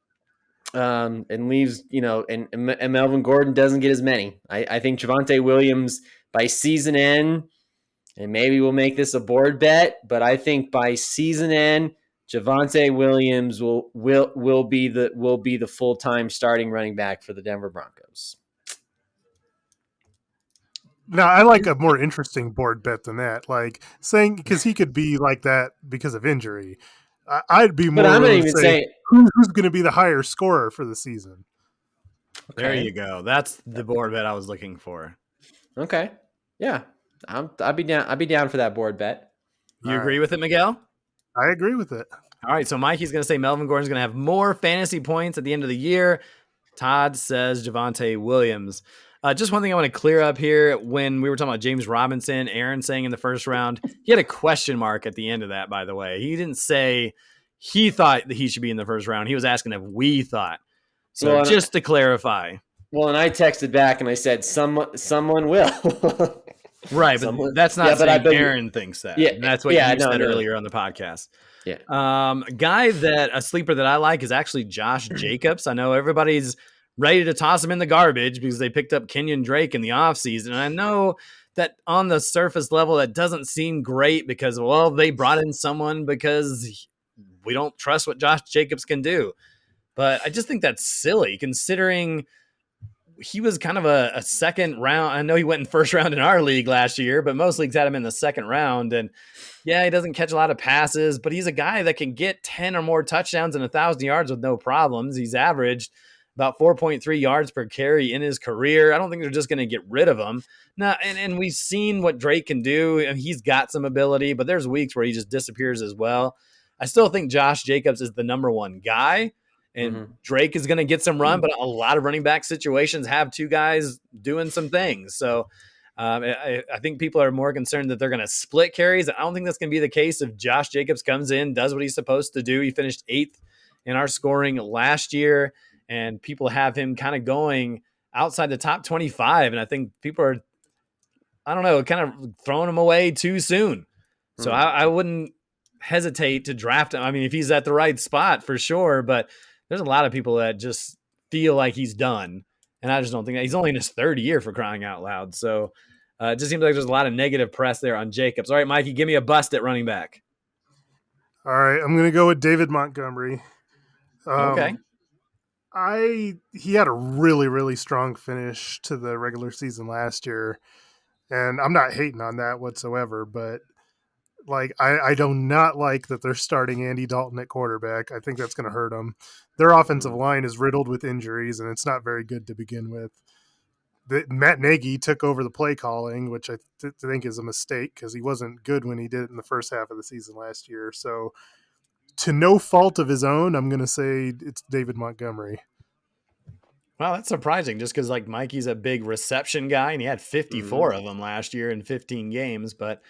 and leaves, and Melvin Gordon doesn't get as many. I think Javonte Williams by season end, and maybe we'll make this a board bet, but I think by season end, Javonte Williams will be the full-time starting running back for the Denver Broncos. Now, I like a more interesting board bet than that. Like saying because he could be like that because of injury. I'd be But more I'm not willing to even say saying who's going to be the higher scorer for the season. There okay. you go. That's the board bet I was looking for. Okay. Yeah. I'd be down. I'd be down for that board bet. You All agree right. with it, Miguel? I agree with it. All right, so Mikey's going to say Melvin Gordon's going to have more fantasy points at the end of the year. Todd says Javonte Williams. Just one thing I want to clear up here. When we were talking about James Robinson, Aaron saying in the first round, he had a question mark at the end of that, by the way. He didn't say he thought that he should be in the first round. He was asking if we thought. So Well, just to clarify. Well, and I texted back and I said, someone will. Right, but that's not saying Aaron thinks that. Yeah, That's what you said earlier on the podcast. Yeah. A guy a sleeper that I like is actually Josh Jacobs. I know everybody's ready to toss him in the garbage because they picked up Kenyon Drake in the offseason. And I know that on the surface level, that doesn't seem great because, well, they brought in someone because we don't trust what Josh Jacobs can do. But I just think that's silly considering he was kind of a second round. I know he went in first round in our league last year, but most leagues had him in the second round. And yeah, he doesn't catch a lot of passes, but he's a guy that can get 10 or more touchdowns and 1,000 yards with no problems. He's averaged about 4.3 yards per carry in his career. I don't think they're just going to get rid of him. Now, and we've seen what Drake can do, and he's got some ability, but there's weeks where he just disappears as well. I still think Josh Jacobs is the number one guy. And Drake is going to get some run, but a lot of running back situations have two guys doing some things. So I think people are more concerned that they're going to split carries. I don't think that's going to be the case if Josh Jacobs comes in, does what he's supposed to do. He finished 8th in our scoring last year, and people have him kind of going outside the top 25. And I think people are, I don't know, kind of throwing him away too soon. So I wouldn't hesitate to draft him. I mean, if he's at the right spot for sure, but there's a lot of people that just feel like he's done. And I just don't think that he's only in his third year for crying out loud. So it just seems like there's a lot of negative press there on Jacobs. All right, Mikey, give me a bust at running back. All right, I'm going to go with David Montgomery. Okay. He had a really, really strong finish to the regular season last year. And I'm not hating on that whatsoever, but like I do not like that they're starting Andy Dalton at quarterback. I think that's going to hurt them. Their offensive line is riddled with injuries, and it's not very good to begin with. Matt Nagy took over the play calling, which I think is a mistake because he wasn't good when he did it in the first half of the season last year. So, to no fault of his own, I'm going to say it's David Montgomery. Well, that's surprising just because like Mikey's a big reception guy, and he had 54 of them last year in 15 games, but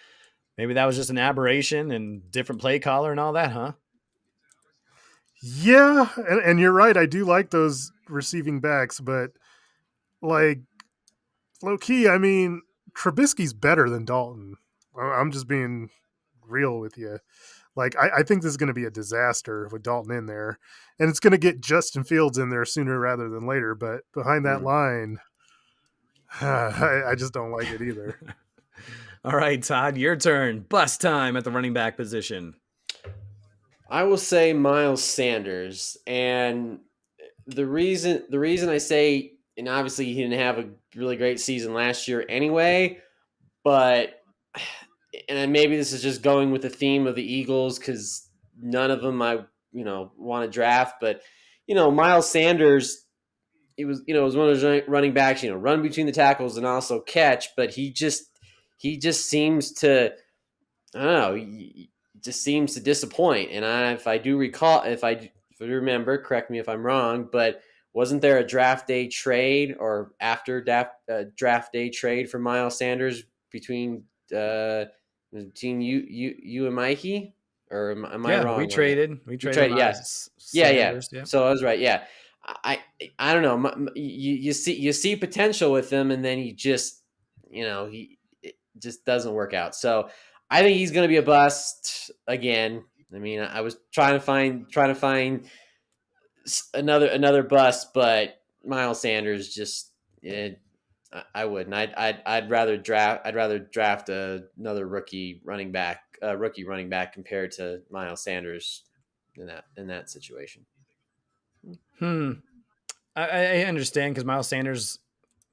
maybe that was just an aberration and different play caller and all that, huh? Yeah, and you're right. I do like those receiving backs, but like low key, I mean, Trubisky's better than Dalton. I'm just being real with you. Like, I think this is going to be a disaster with Dalton in there, and it's going to get Justin Fields in there sooner rather than later. But behind that line, I just don't like it either. All right, Todd, your turn. Bust time at the running back position. I will say Miles Sanders, and the reason I say, and obviously he didn't have a really great season last year anyway, but and maybe this is just going with the theme of the Eagles because none of them I want to draft, but Miles Sanders, it was one of those running backs, run between the tackles and also catch, but he just seems to, I don't know, he just seems to disappoint. And if I do remember, correct me if I'm wrong, but wasn't there a draft day trade or after draft day trade for Miles Sanders between you and Mikey? Or am I wrong? We traded. Yes. Sanders, yeah. So I was right. Yeah. I don't know. You see potential with him, and then he just it just doesn't work out. So I think he's going to be a bust again. I mean, I was trying to find another bust, but Miles Sanders just I wouldn't. I'd rather draft another rookie running back compared to Miles Sanders in that situation. I understand because Miles Sanders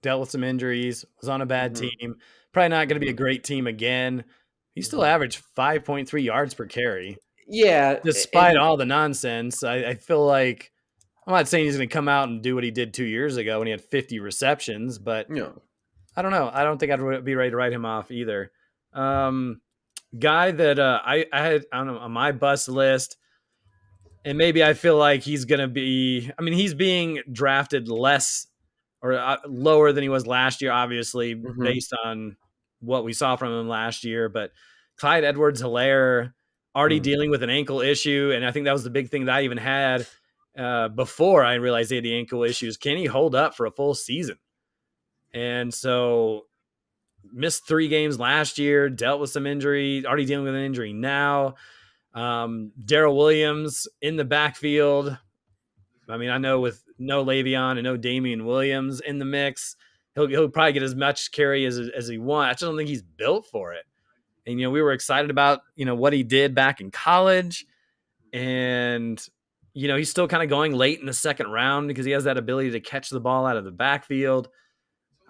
dealt with some injuries, was on a bad team. Probably not going to be a great team again. He still averaged 5.3 yards per carry. Yeah, Despite all the nonsense, I feel like I'm not saying he's going to come out and do what he did 2 years ago when he had 50 receptions, but no. I don't know. I don't think I'd be ready to write him off either. Guy that I had on my bust list, and maybe I feel like he's going to be. I mean, he's being drafted less or lower than he was last year, obviously, based on what we saw from him last year. But Clyde Edwards-Helaire already dealing with an ankle issue, and I think that was the big thing that I even had before I realized he had the ankle issues. Can he hold up for a full season? And so missed 3 games last year, dealt with some injury, already dealing with an injury now. Darrell Williams in the backfield. I mean, I know with no Le'Veon and no Damian Williams in the mix, he'll probably get as much carry as he wants. I just don't think he's built for it. And, we were excited about, what he did back in college. And, he's still kind of going late in the second round because he has that ability to catch the ball out of the backfield.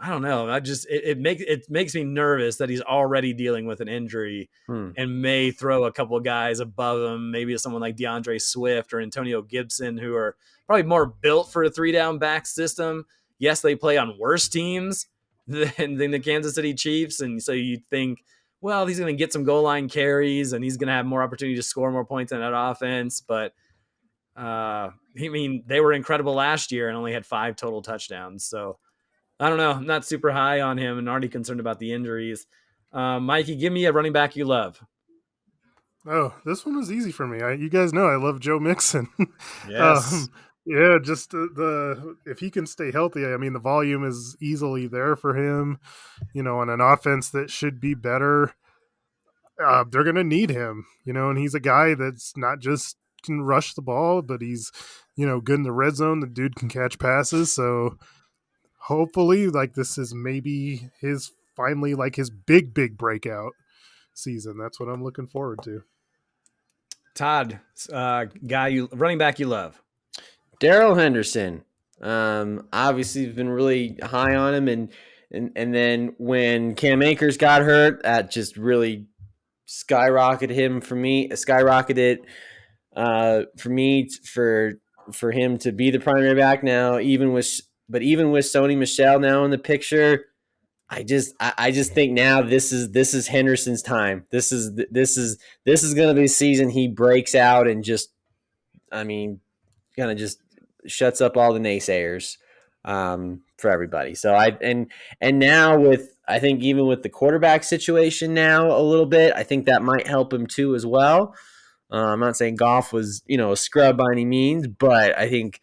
I don't know. It makes me nervous that he's already dealing with an injury and may throw a couple of guys above him, maybe someone like DeAndre Swift or Antonio Gibson, who are probably more built for a 3-down back system. Yes, they play on worse teams than the Kansas City Chiefs, and so you think, well, he's going to get some goal line carries and he's going to have more opportunity to score more points in that offense. But they were incredible last year and only had 5 total touchdowns. So I don't know. I'm not super high on him and already concerned about the injuries. Mikey, give me a running back you love. Oh, this one was easy for me. You guys know I love Joe Mixon. Yes. Yeah, just if he can stay healthy, I mean, the volume is easily there for him. On an offense that should be better, they're going to need him. And he's a guy that's not just can rush the ball, but he's good in the red zone. The dude can catch passes, so hopefully, this is maybe his finally his big breakout season. That's what I'm looking forward to. Todd, running back you love. Darrell Henderson. Obviously you've been really high on him, and then when Cam Akers got hurt, that just really skyrocketed for him to be the primary back now, even with Sony Michel now in the picture. I just think now this is Henderson's time. This is going to be the season he breaks out and just, kind of just shuts up all the naysayers for everybody. So now I think even with the quarterback situation now a little bit, I think that might help him too as well. I'm not saying Goff was a scrub by any means, but I think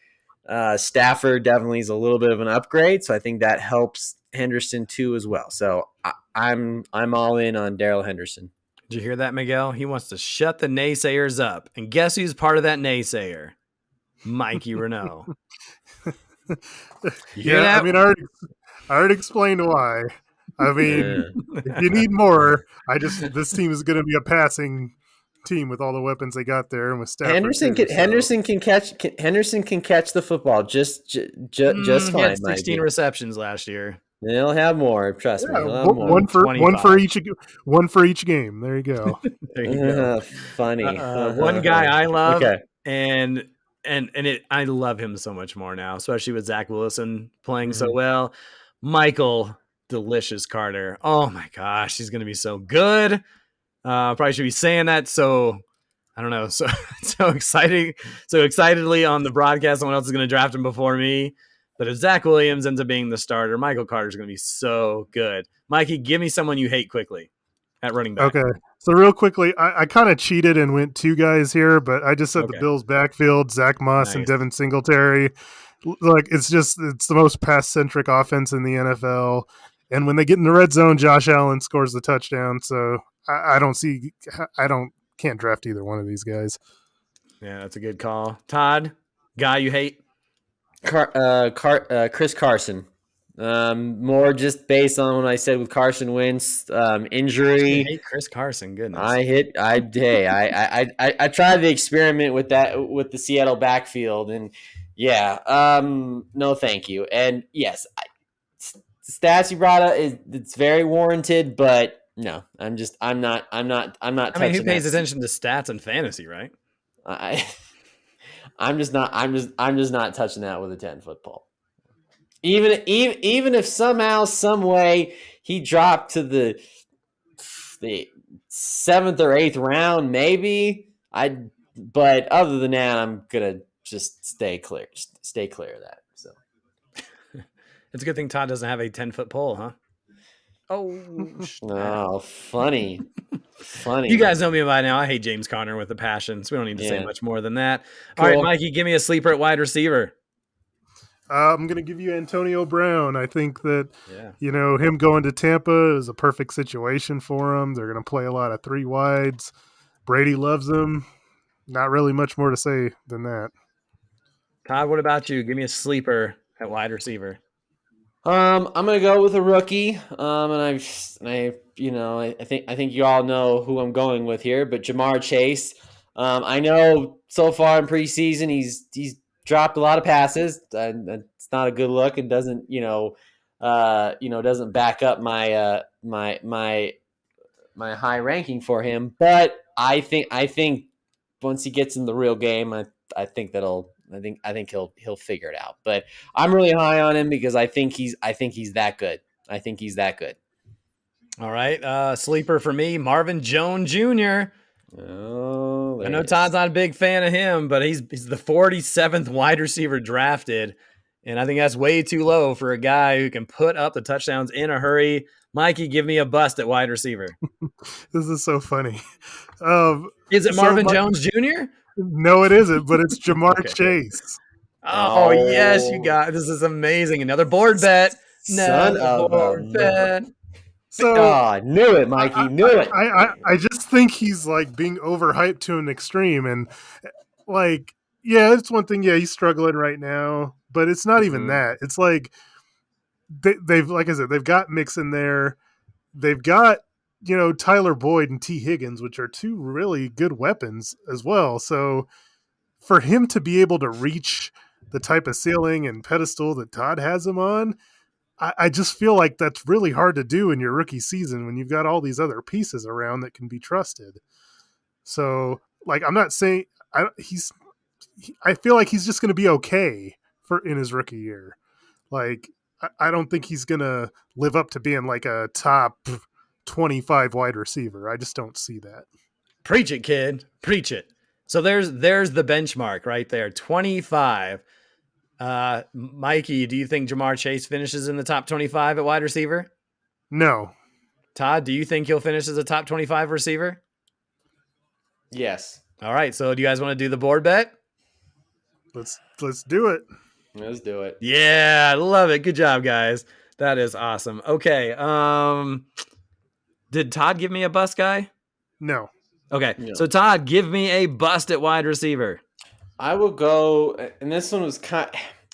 Stafford definitely is a little bit of an upgrade. So I think that helps Henderson too as well. So I'm all in on Darrell Henderson. Did you hear that, Miguel? He wants to shut the naysayers up. And guess who's part of that naysayer? Mikey Renault. Yeah, I mean, I already explained why. I mean, if you need more, this team is going to be a passing team with all the weapons they got there, and with Stafford. Henderson can catch the football just fine. He had 16 receptions last year. He'll have more. Trust me. He'll have more. One for each game. There you go. There you go. Funny. One guy I love, and I love him so much more now, especially with Zach Wilson playing so well. Michael Delicious Carter. Oh my gosh, he's gonna be so good. Probably should be saying that. So I don't know. So exciting. So excitedly on the broadcast, someone else is gonna draft him before me. But if Zach Williams ends up being the starter, Michael Carter is gonna be so good. Mikey, give me someone you hate quickly at running back. Okay. So real quickly, I kind of cheated and went 2 guys here, but I just said the Bills backfield, Zach Moss and Devin Singletary. It's the most pass-centric offense in the NFL. And when they get in the red zone, Josh Allen scores the touchdown. So can't draft either one of these guys. Yeah, that's a good call. Todd? Guy you hate? Chris Carson. More just based on what I said with Carson Wentz, You injury. hate Chris Carson. Goodness. I tried the experiment with the Seattle backfield, and yeah, no, thank you. And yes, stats you brought up it's very warranted, but no, I'm not I mean, who touching pays that. attention to stats and fantasy, right? I I'm just not touching that with a 10-foot pole. Even if somehow, some way he dropped to the 7th or 8th round, maybe but other than that, I'm gonna just stay clear of that. So It's a good thing Todd doesn't have a 10-foot pole, huh? Oh, oh, funny. You guys know me by now. I hate James Conner with a passion, so we don't need to say Yeah. much more than that. Cool. All right, Mikey, give me a sleeper at wide receiver. I'm going to give you Antonio Brown. I think that, Yeah. him going to Tampa is a perfect situation for him. They're going to play a lot of 3 wides. Brady loves him. Not really much more to say than that. Todd, what about you? Give me a sleeper at wide receiver. I'm gonna go with a rookie. I think you all know who I'm going with here, but Jamar Chase. I know so far in preseason he's dropped a lot of passes. It's not a good look and doesn't doesn't back up my my high ranking for him. But I think once he gets in the real game, I think he'll figure it out. But I'm really high on him because I think he's that good. I think he's that good. All right, sleeper for me, Marvin Jones Jr. Oh, I know Todd's not a big fan of him, but he's the 47th wide receiver drafted, and I think that's way too low for a guy who can put up the touchdowns in a hurry. Mikey, give me a bust at wide receiver. This is so funny. Is it Marvin Jones Jr.? No, it isn't, but it's Jamar Okay. Chase. Oh, yes, you got this. Is amazing. Another board bet. Son Another of board bet. So knew it, Mikey. Knew it. I just think he's like being overhyped to an extreme, and like, yeah, it's one thing. Yeah, he's struggling right now, but it's not even that. It's like they've, like I said, they've got Mixon there. They've got Tyler Boyd and T Higgins, which are 2 really good weapons as well. So for him to be able to reach the type of ceiling and pedestal that Todd has him on, I just feel like that's really hard to do in your rookie season when you've got all these other pieces around that can be trusted. So, like, I'm not saying I feel like he's just going to be okay in his rookie year. Like, I don't think he's going to live up to being like a top 25 wide receiver. I just don't see that. Preach it, kid. Preach it. So there's the benchmark right there. 25. Mikey, do you think Jamar Chase finishes in the top 25 at wide receiver? No. Todd, do you think he'll finish as a top 25 receiver? Yes. All right. So do you guys want to do the board bet? Let's do it. Let's do it. Yeah, I love it. Good job, guys. That is awesome. Okay. Did Todd give me a bust guy? No. Okay. No. So Todd, give me a bust at wide receiver. I will go, and this one was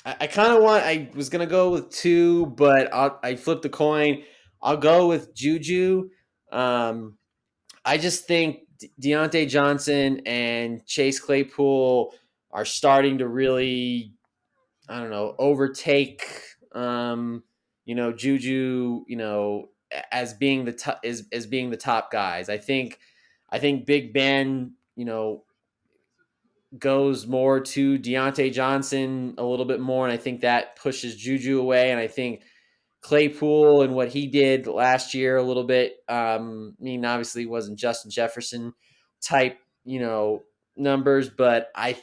I was going to go with 2, but I flipped the coin. I'll go with Juju. I just think Deontay Johnson and Chase Claypool are starting to really, I don't know, overtake, Juju, as being the top guys. I think Big Ben, goes more to Deontay Johnson a little bit more, and I think that pushes Juju away. And I think Claypool and what he did last year a little bit. Obviously, it wasn't Justin Jefferson type, numbers, but I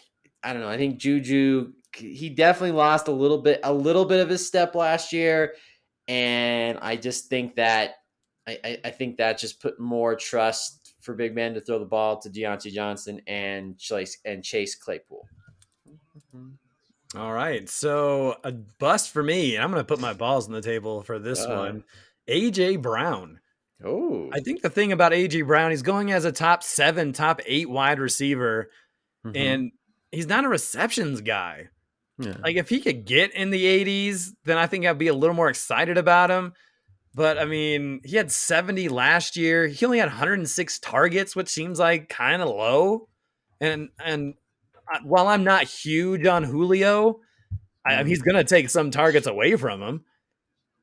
don't know. I think Juju, he definitely lost a little bit of his step last year, and I just think that I think that just put more trust for Big Ben to throw the ball to Deontay Johnson and Chase Claypool. All right. So a bust for me, and I'm going to put my balls on the table for this one. AJ Brown. Oh, I think the thing about AJ Brown, he's going as a top 7, top 8 wide receiver. And he's not a receptions guy. Yeah. Like if he could get in the 80s, then I think I'd be a little more excited about him. But I mean, he had 70 last year. He only had 106 targets, which seems like kind of low. And while I'm not huge on Julio, he's going to take some targets away from him.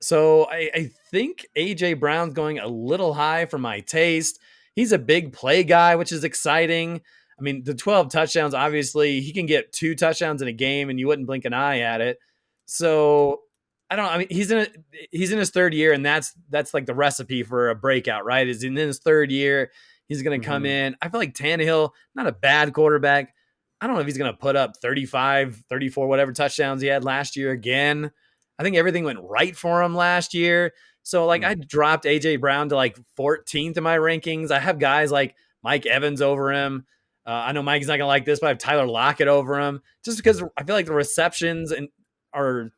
So I think AJ Brown's going a little high for my taste. He's a big play guy, which is exciting. I mean, the 12 touchdowns, obviously, he can get 2 touchdowns in a game and you wouldn't blink an eye at it. So I mean, he's in his third year, and that's like the recipe for a breakout, right? Is in his third year, he's going to come in. I feel like Tannehill, not a bad quarterback. I don't know if he's going to put up 35, 34, whatever touchdowns he had last year again. I think everything went right for him last year. So like I dropped AJ Brown to like 14th in my rankings. I have guys like Mike Evans over him. I know Mike's not going to like this, but I have Tyler Lockett over him just because I feel like the receptions are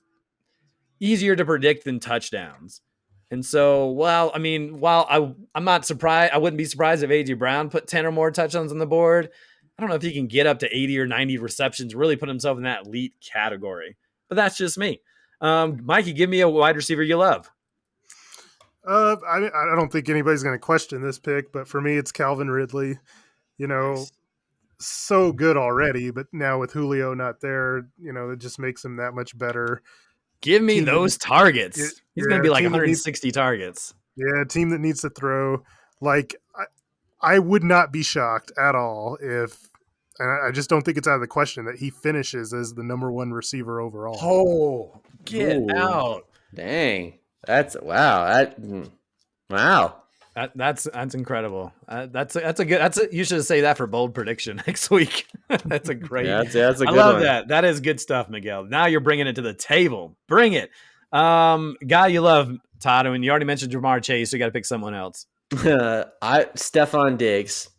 easier to predict than touchdowns. And so, while I'm not surprised, I wouldn't be surprised if AJ Brown put 10 or more touchdowns on the board. I don't know if he can get up to 80 or 90 receptions, really put himself in that elite category. But that's just me. Mikey, give me a wide receiver you love. I don't think anybody's going to question this pick, but for me, it's Calvin Ridley. Nice. So good already, but now with Julio not there, it just makes him that much better. Give me those targets. He's going to be like 160 targets. Yeah, a team that needs to throw. Like, I would not be shocked at all if, and I just don't think it's out of the question that he finishes as the number 1 receiver overall. Oh, get out. Dang. Wow. That's incredible. You should say that for bold prediction next week. That's a great. Yeah, that's a good I love one. that. That is good stuff, Miguel. Now you're bringing it to the table. Bring it. Guy you love, Todd, and you already mentioned Jamar Chase, so you got to pick someone else. Stefon Diggs.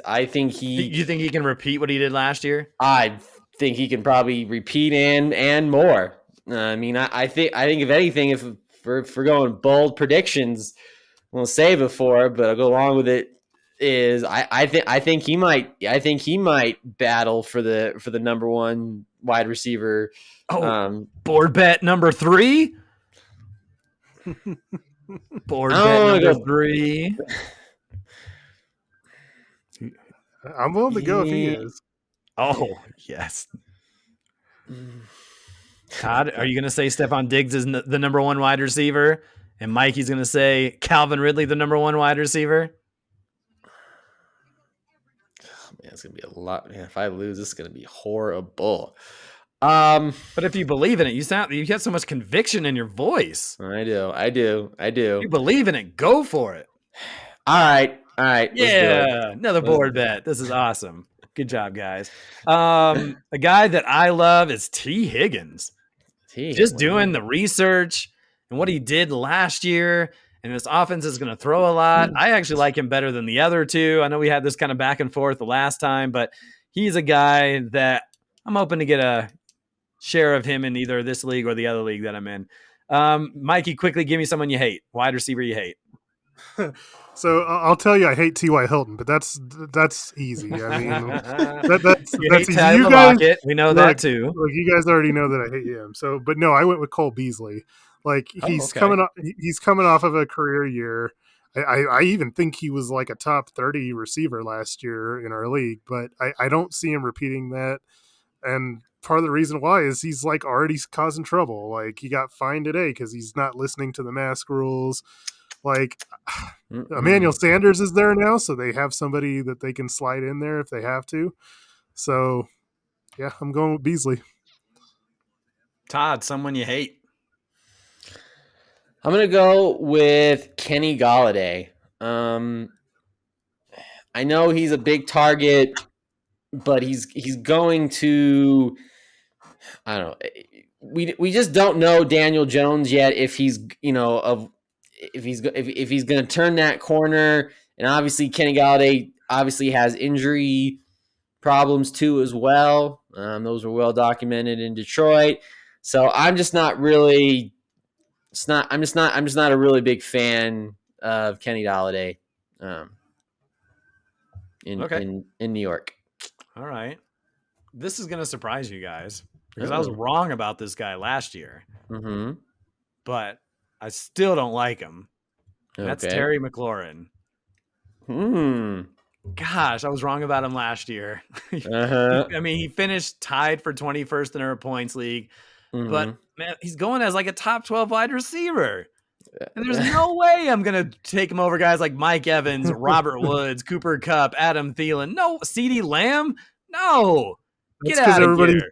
I think You think he can repeat what he did last year? I think he can probably repeat and more. I mean, I think if anything, if we're going bold predictions, we'll say before, but I'll go along with it. Is I think he might battle for the number 1 wide receiver. Board bet number 3. Board bet number 3. I'm willing to go if he is. Oh, yes. Todd, are you going to say Stefon Diggs is the number 1 wide receiver? And Mikey's going to say Calvin Ridley, the number 1 wide receiver? Oh, man, it's going to be a lot. Man, if I lose, this is going to be horrible. But if you believe in it, you have so much conviction in your voice. I do. You believe in it. Go for it. All right. Yeah, another board bet. This is awesome. Good job, guys. A guy that I love is T. Higgins. Just doing the research and what he did last year, and this offense is going to throw a lot. I actually like him better than the other 2. I know we had this kind of back and forth the last time, but he's a guy that I'm hoping to get a share of him in either this league or the other league that I'm in. Mikey, quickly give me someone you hate. Wide receiver you hate. So I'll tell you, I hate T.Y. Hilton, but that's easy. I mean, that's easy. You guys, we know that too. Like you guys already know that I hate him. So, but no, I went with Cole Beasley. Like he's coming off of a career year. I even think he was like a top 30 receiver last year in our league, but I don't see him repeating that. And part of the reason why is he's like already causing trouble. Like he got fined today because he's not listening to the mask rules. Like Emmanuel Sanders is there now, so they have somebody that they can slide in there if they have to. So yeah, I'm going with Beasley. Todd, someone you hate. I'm gonna go with Kenny Golladay. I know he's a big target, but he's going to. I don't know. We just don't know Daniel Jones yet if he's if he's going to turn that corner. And obviously Kenny Golladay obviously has injury problems too as well. Those were well documented in Detroit. So I'm just not really. I'm just not a really big fan of Kenny Golladay in New York. All right. this is going to surprise you guys because I was Oh. wrong about this guy last year, Mm-hmm. but I still don't like him. And that's Okay. Terry McLaurin. Hmm. Gosh, I was wrong about him last year. Uh-huh. I mean, he finished tied for 21st in our points league, but Mm-hmm. man, he's going as like a top 12 wide receiver. And there's no way I'm going to take him over guys like Mike Evans, Robert Woods, Cooper Kupp, Adam Thielen. No, CeeDee Lamb. No, get That's because out of here.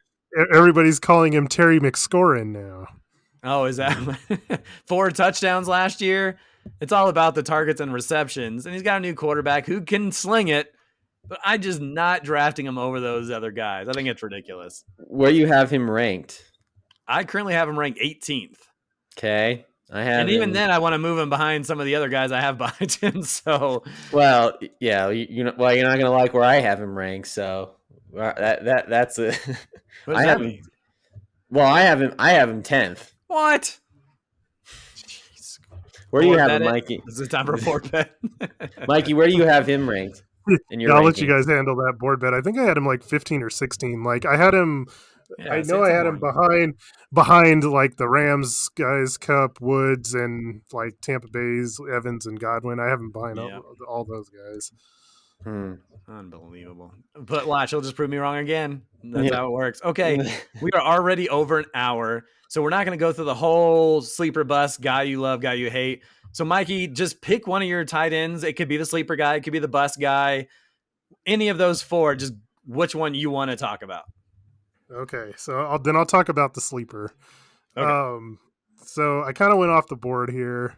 everybody's calling him Terry McScorin now. Oh, is that 4 touchdowns last year? It's all about the targets and receptions. And he's got a new quarterback who can sling it, but I just not drafting him over those other guys. I think it's ridiculous. Where you have him ranked? I currently have him ranked 18th. Okay. I have And even him. then, I want to move him behind some of the other guys I have behind him. So, Well, yeah, you're not gonna like where I have him ranked. So that's a. what does I that have mean? Well, I have him 10th. What? Jeez. Where do you Board have bet him, it? Mikey? Is it time for a board bet? Mikey, where do you have him ranked in your Yeah, I'll let you rankings? guys handle that board bet. I think I had him like 15 or 16. Like I had him. Yeah, I see, know it's I had him important. behind like the Rams guys, Cup, Woods, and like Tampa Bay's Evans and Godwin. I have him behind Yeah. all those guys. Hmm. Unbelievable. But watch, he'll just prove me wrong again. That's Yeah. how it works. Okay, we are already over an hour, so we're not going to go through the whole sleeper bust, guy you love, guy you hate. So, Mikey, just pick one of your tight ends. It could be the sleeper guy, it could be the bust guy. Any of those 4, just which one you want to talk about. Okay, so I'll talk about the sleeper. Okay. So I kind of went off the board here,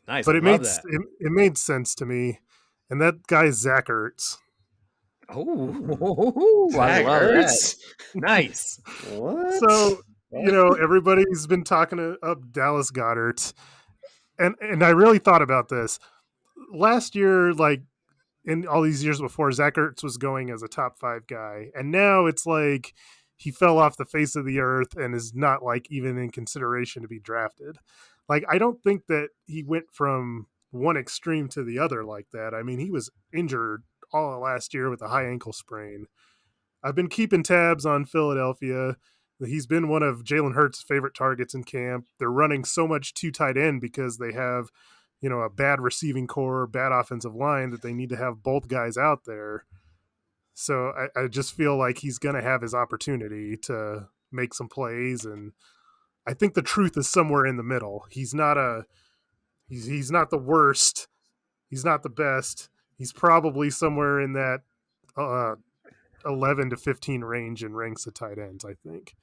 Nice. but I love that. it made sense to me, and that guy's Zach Ertz. Oh, I Zach love that. Ertz? Nice. What? So everybody's been talking up Dallas Goedert, and I really thought about this last year, like in all these years before. Zach Ertz was going as a top 5 guy, and now it's like he fell off the face of the earth and is not like even in consideration to be drafted. Like I don't think that he went from one extreme to the other like that. I mean, he was injured all last year with a high ankle sprain. I've been keeping tabs on Philadelphia. He's been one of Jalen Hurts' favorite targets in camp. They're running so much 2 tight end because they have, a bad receiving core, bad offensive line, that they need to have both guys out there. So I just feel like he's going to have his opportunity to make some plays, and I think the truth is somewhere in the middle. He's not the worst. He's not the best. He's probably somewhere in that 11 to 15 range in ranks of tight ends, I think.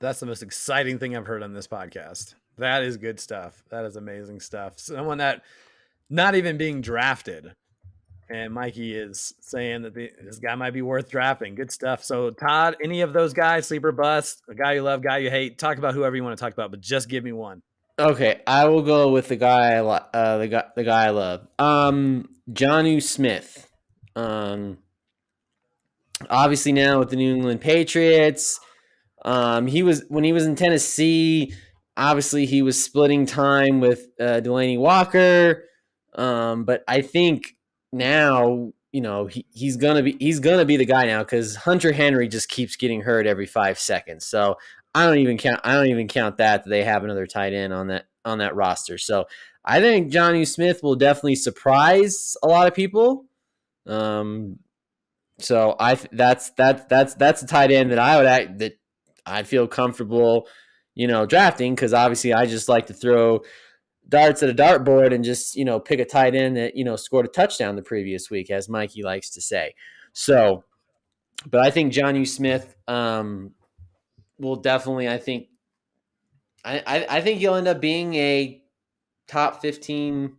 That's the most exciting thing I've heard on this podcast. That is good stuff. That is amazing stuff. Someone that not even being drafted. And Mikey is saying that this guy might be worth drafting. Good stuff. So, Todd, any of those guys, sleeper bust, a guy you love, guy you hate, talk about whoever you want to talk about, but just give me one. Okay, I will go with the guy the guy I love. Jonnu Smith. Obviously now with the New England Patriots. He was when he was in Tennessee, obviously he was splitting time with Delaney Walker. But I think now, he's gonna be the guy now because Hunter Henry just keeps getting hurt every 5 seconds. So I don't even count that they have another tight end on that roster. So I think Jonnu Smith will definitely surprise a lot of people. So that's a tight end that I'd feel comfortable, drafting, because obviously I just like to throw darts at a dartboard and just, pick a tight end that, scored a touchdown the previous week, as Mikey likes to say. So, but I think Jonnu Smith will definitely, I think he'll end up being a top 15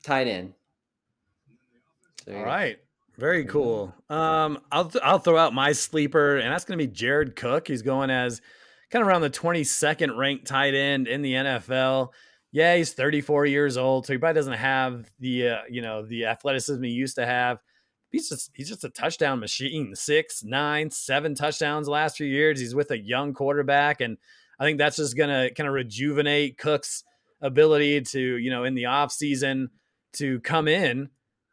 tight end. So, All right. Very cool. I'll throw out my sleeper, and that's going to be Jared Cook. He's going as kind of around the 22nd ranked tight end in the NFL. Yeah, he's 34 years old, so he probably doesn't have the the athleticism he used to have. He's just a touchdown machine. 6, 9, 7 touchdowns the last few years. He's with a young quarterback, and I think that's just gonna kind of rejuvenate Cook's ability to, in the off season to come in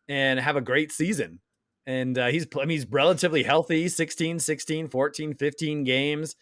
and have a great season. And he's relatively healthy, 16, 16, 14, 15 games.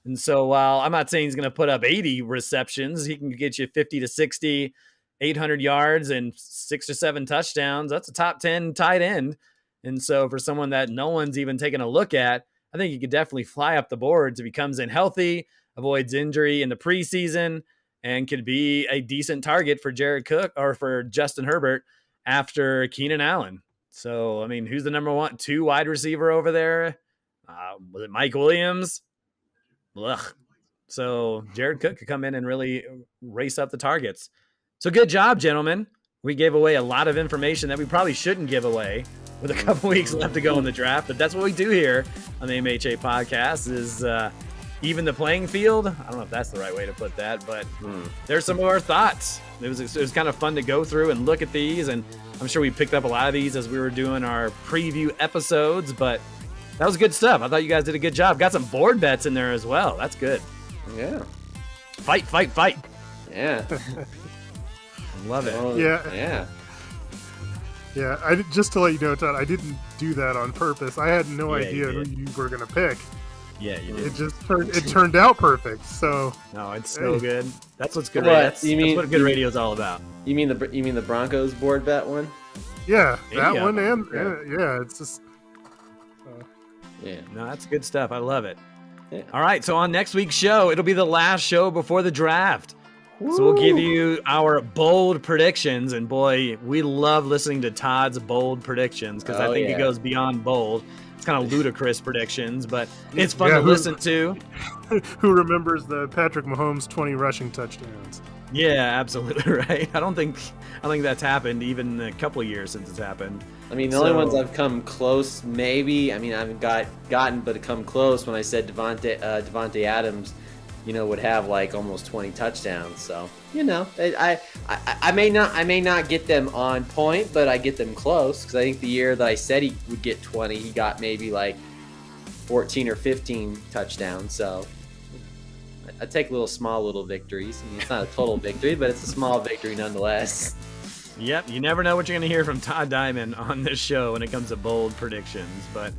And so while I'm not saying he's going to put up 80 receptions, he can get you 50 to 60, 800 yards and 6 or 7 touchdowns. That's a top 10 tight end. And so for someone that no one's even taken a look at, I think he could definitely fly up the boards if he comes in healthy, avoids injury in the preseason, and could be a decent target for Jared Cook or for Justin Herbert after Keenan Allen. So, I mean, who's the number 2 wide receiver over there? Was it Mike Williams? Ugh. So Jared Cook could come in and really race up the targets. So good job, gentlemen. We gave away a lot of information that we probably shouldn't give away with a couple weeks left to go in the draft, but that's what we do here on the MHA podcast is even the playing field. I don't know if that's the right way to put that, but there's some of our thoughts. It was kind of fun to go through and look at these, and I'm sure we picked up a lot of these as we were doing our preview episodes, but that was good stuff. I thought you guys did a good job. Got some board bets in there as well. That's good. Yeah. Fight. Yeah. Love it. Oh, Yeah. Yeah, just to let you know, Todd, I didn't do that on purpose. I had no idea who you were going to pick. Yeah, you did. It turned out perfect. So no, it's so good. That's what's good. What? That's what good radio is all about. You mean the Broncos board bet one? Yeah, that Yeah. one and it's just Yeah. No, that's good stuff. I love it. Yeah. All right, so on next week's show, it'll be the last show before the draft. So we'll give you our bold predictions, and boy, we love listening to Todd's bold predictions because I think he goes beyond bold. It's kind of ludicrous predictions, but it's fun to listen to. Who remembers the Patrick Mahomes 20 rushing touchdowns? Yeah, absolutely right. I don't think that's happened even a couple of years since it's happened. I mean, the only ones I've come close, maybe. I mean, I haven't gotten, but come close when I said Devontae Adams, would have like almost 20 touchdowns. So, I may not get them on point, but I get them close because I think the year that I said he would get 20, he got maybe like 14 or 15 touchdowns. So I take small little victories. I mean, it's not a total victory, but it's a small victory nonetheless. Yep, you never know what you're going to hear from Todd Diamond on this show when it comes to bold predictions. But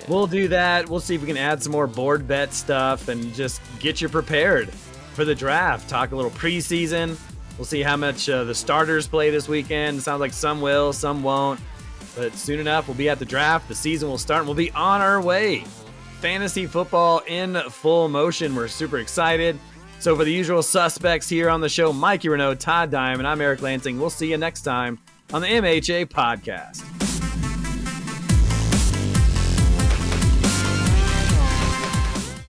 we'll do that. We'll see if we can add some more board bet stuff and just get you prepared for the draft. Talk a little preseason. We'll see how much the starters play this weekend. It sounds like some will, some won't. But soon enough, we'll be at the draft. The season will start and we'll be on our way. Fantasy football in full motion. We're super excited. So for the usual suspects here on the show, Mikey Renaud, Todd Diamond, I'm Eric Lansing. We'll see you next time on the MHA podcast.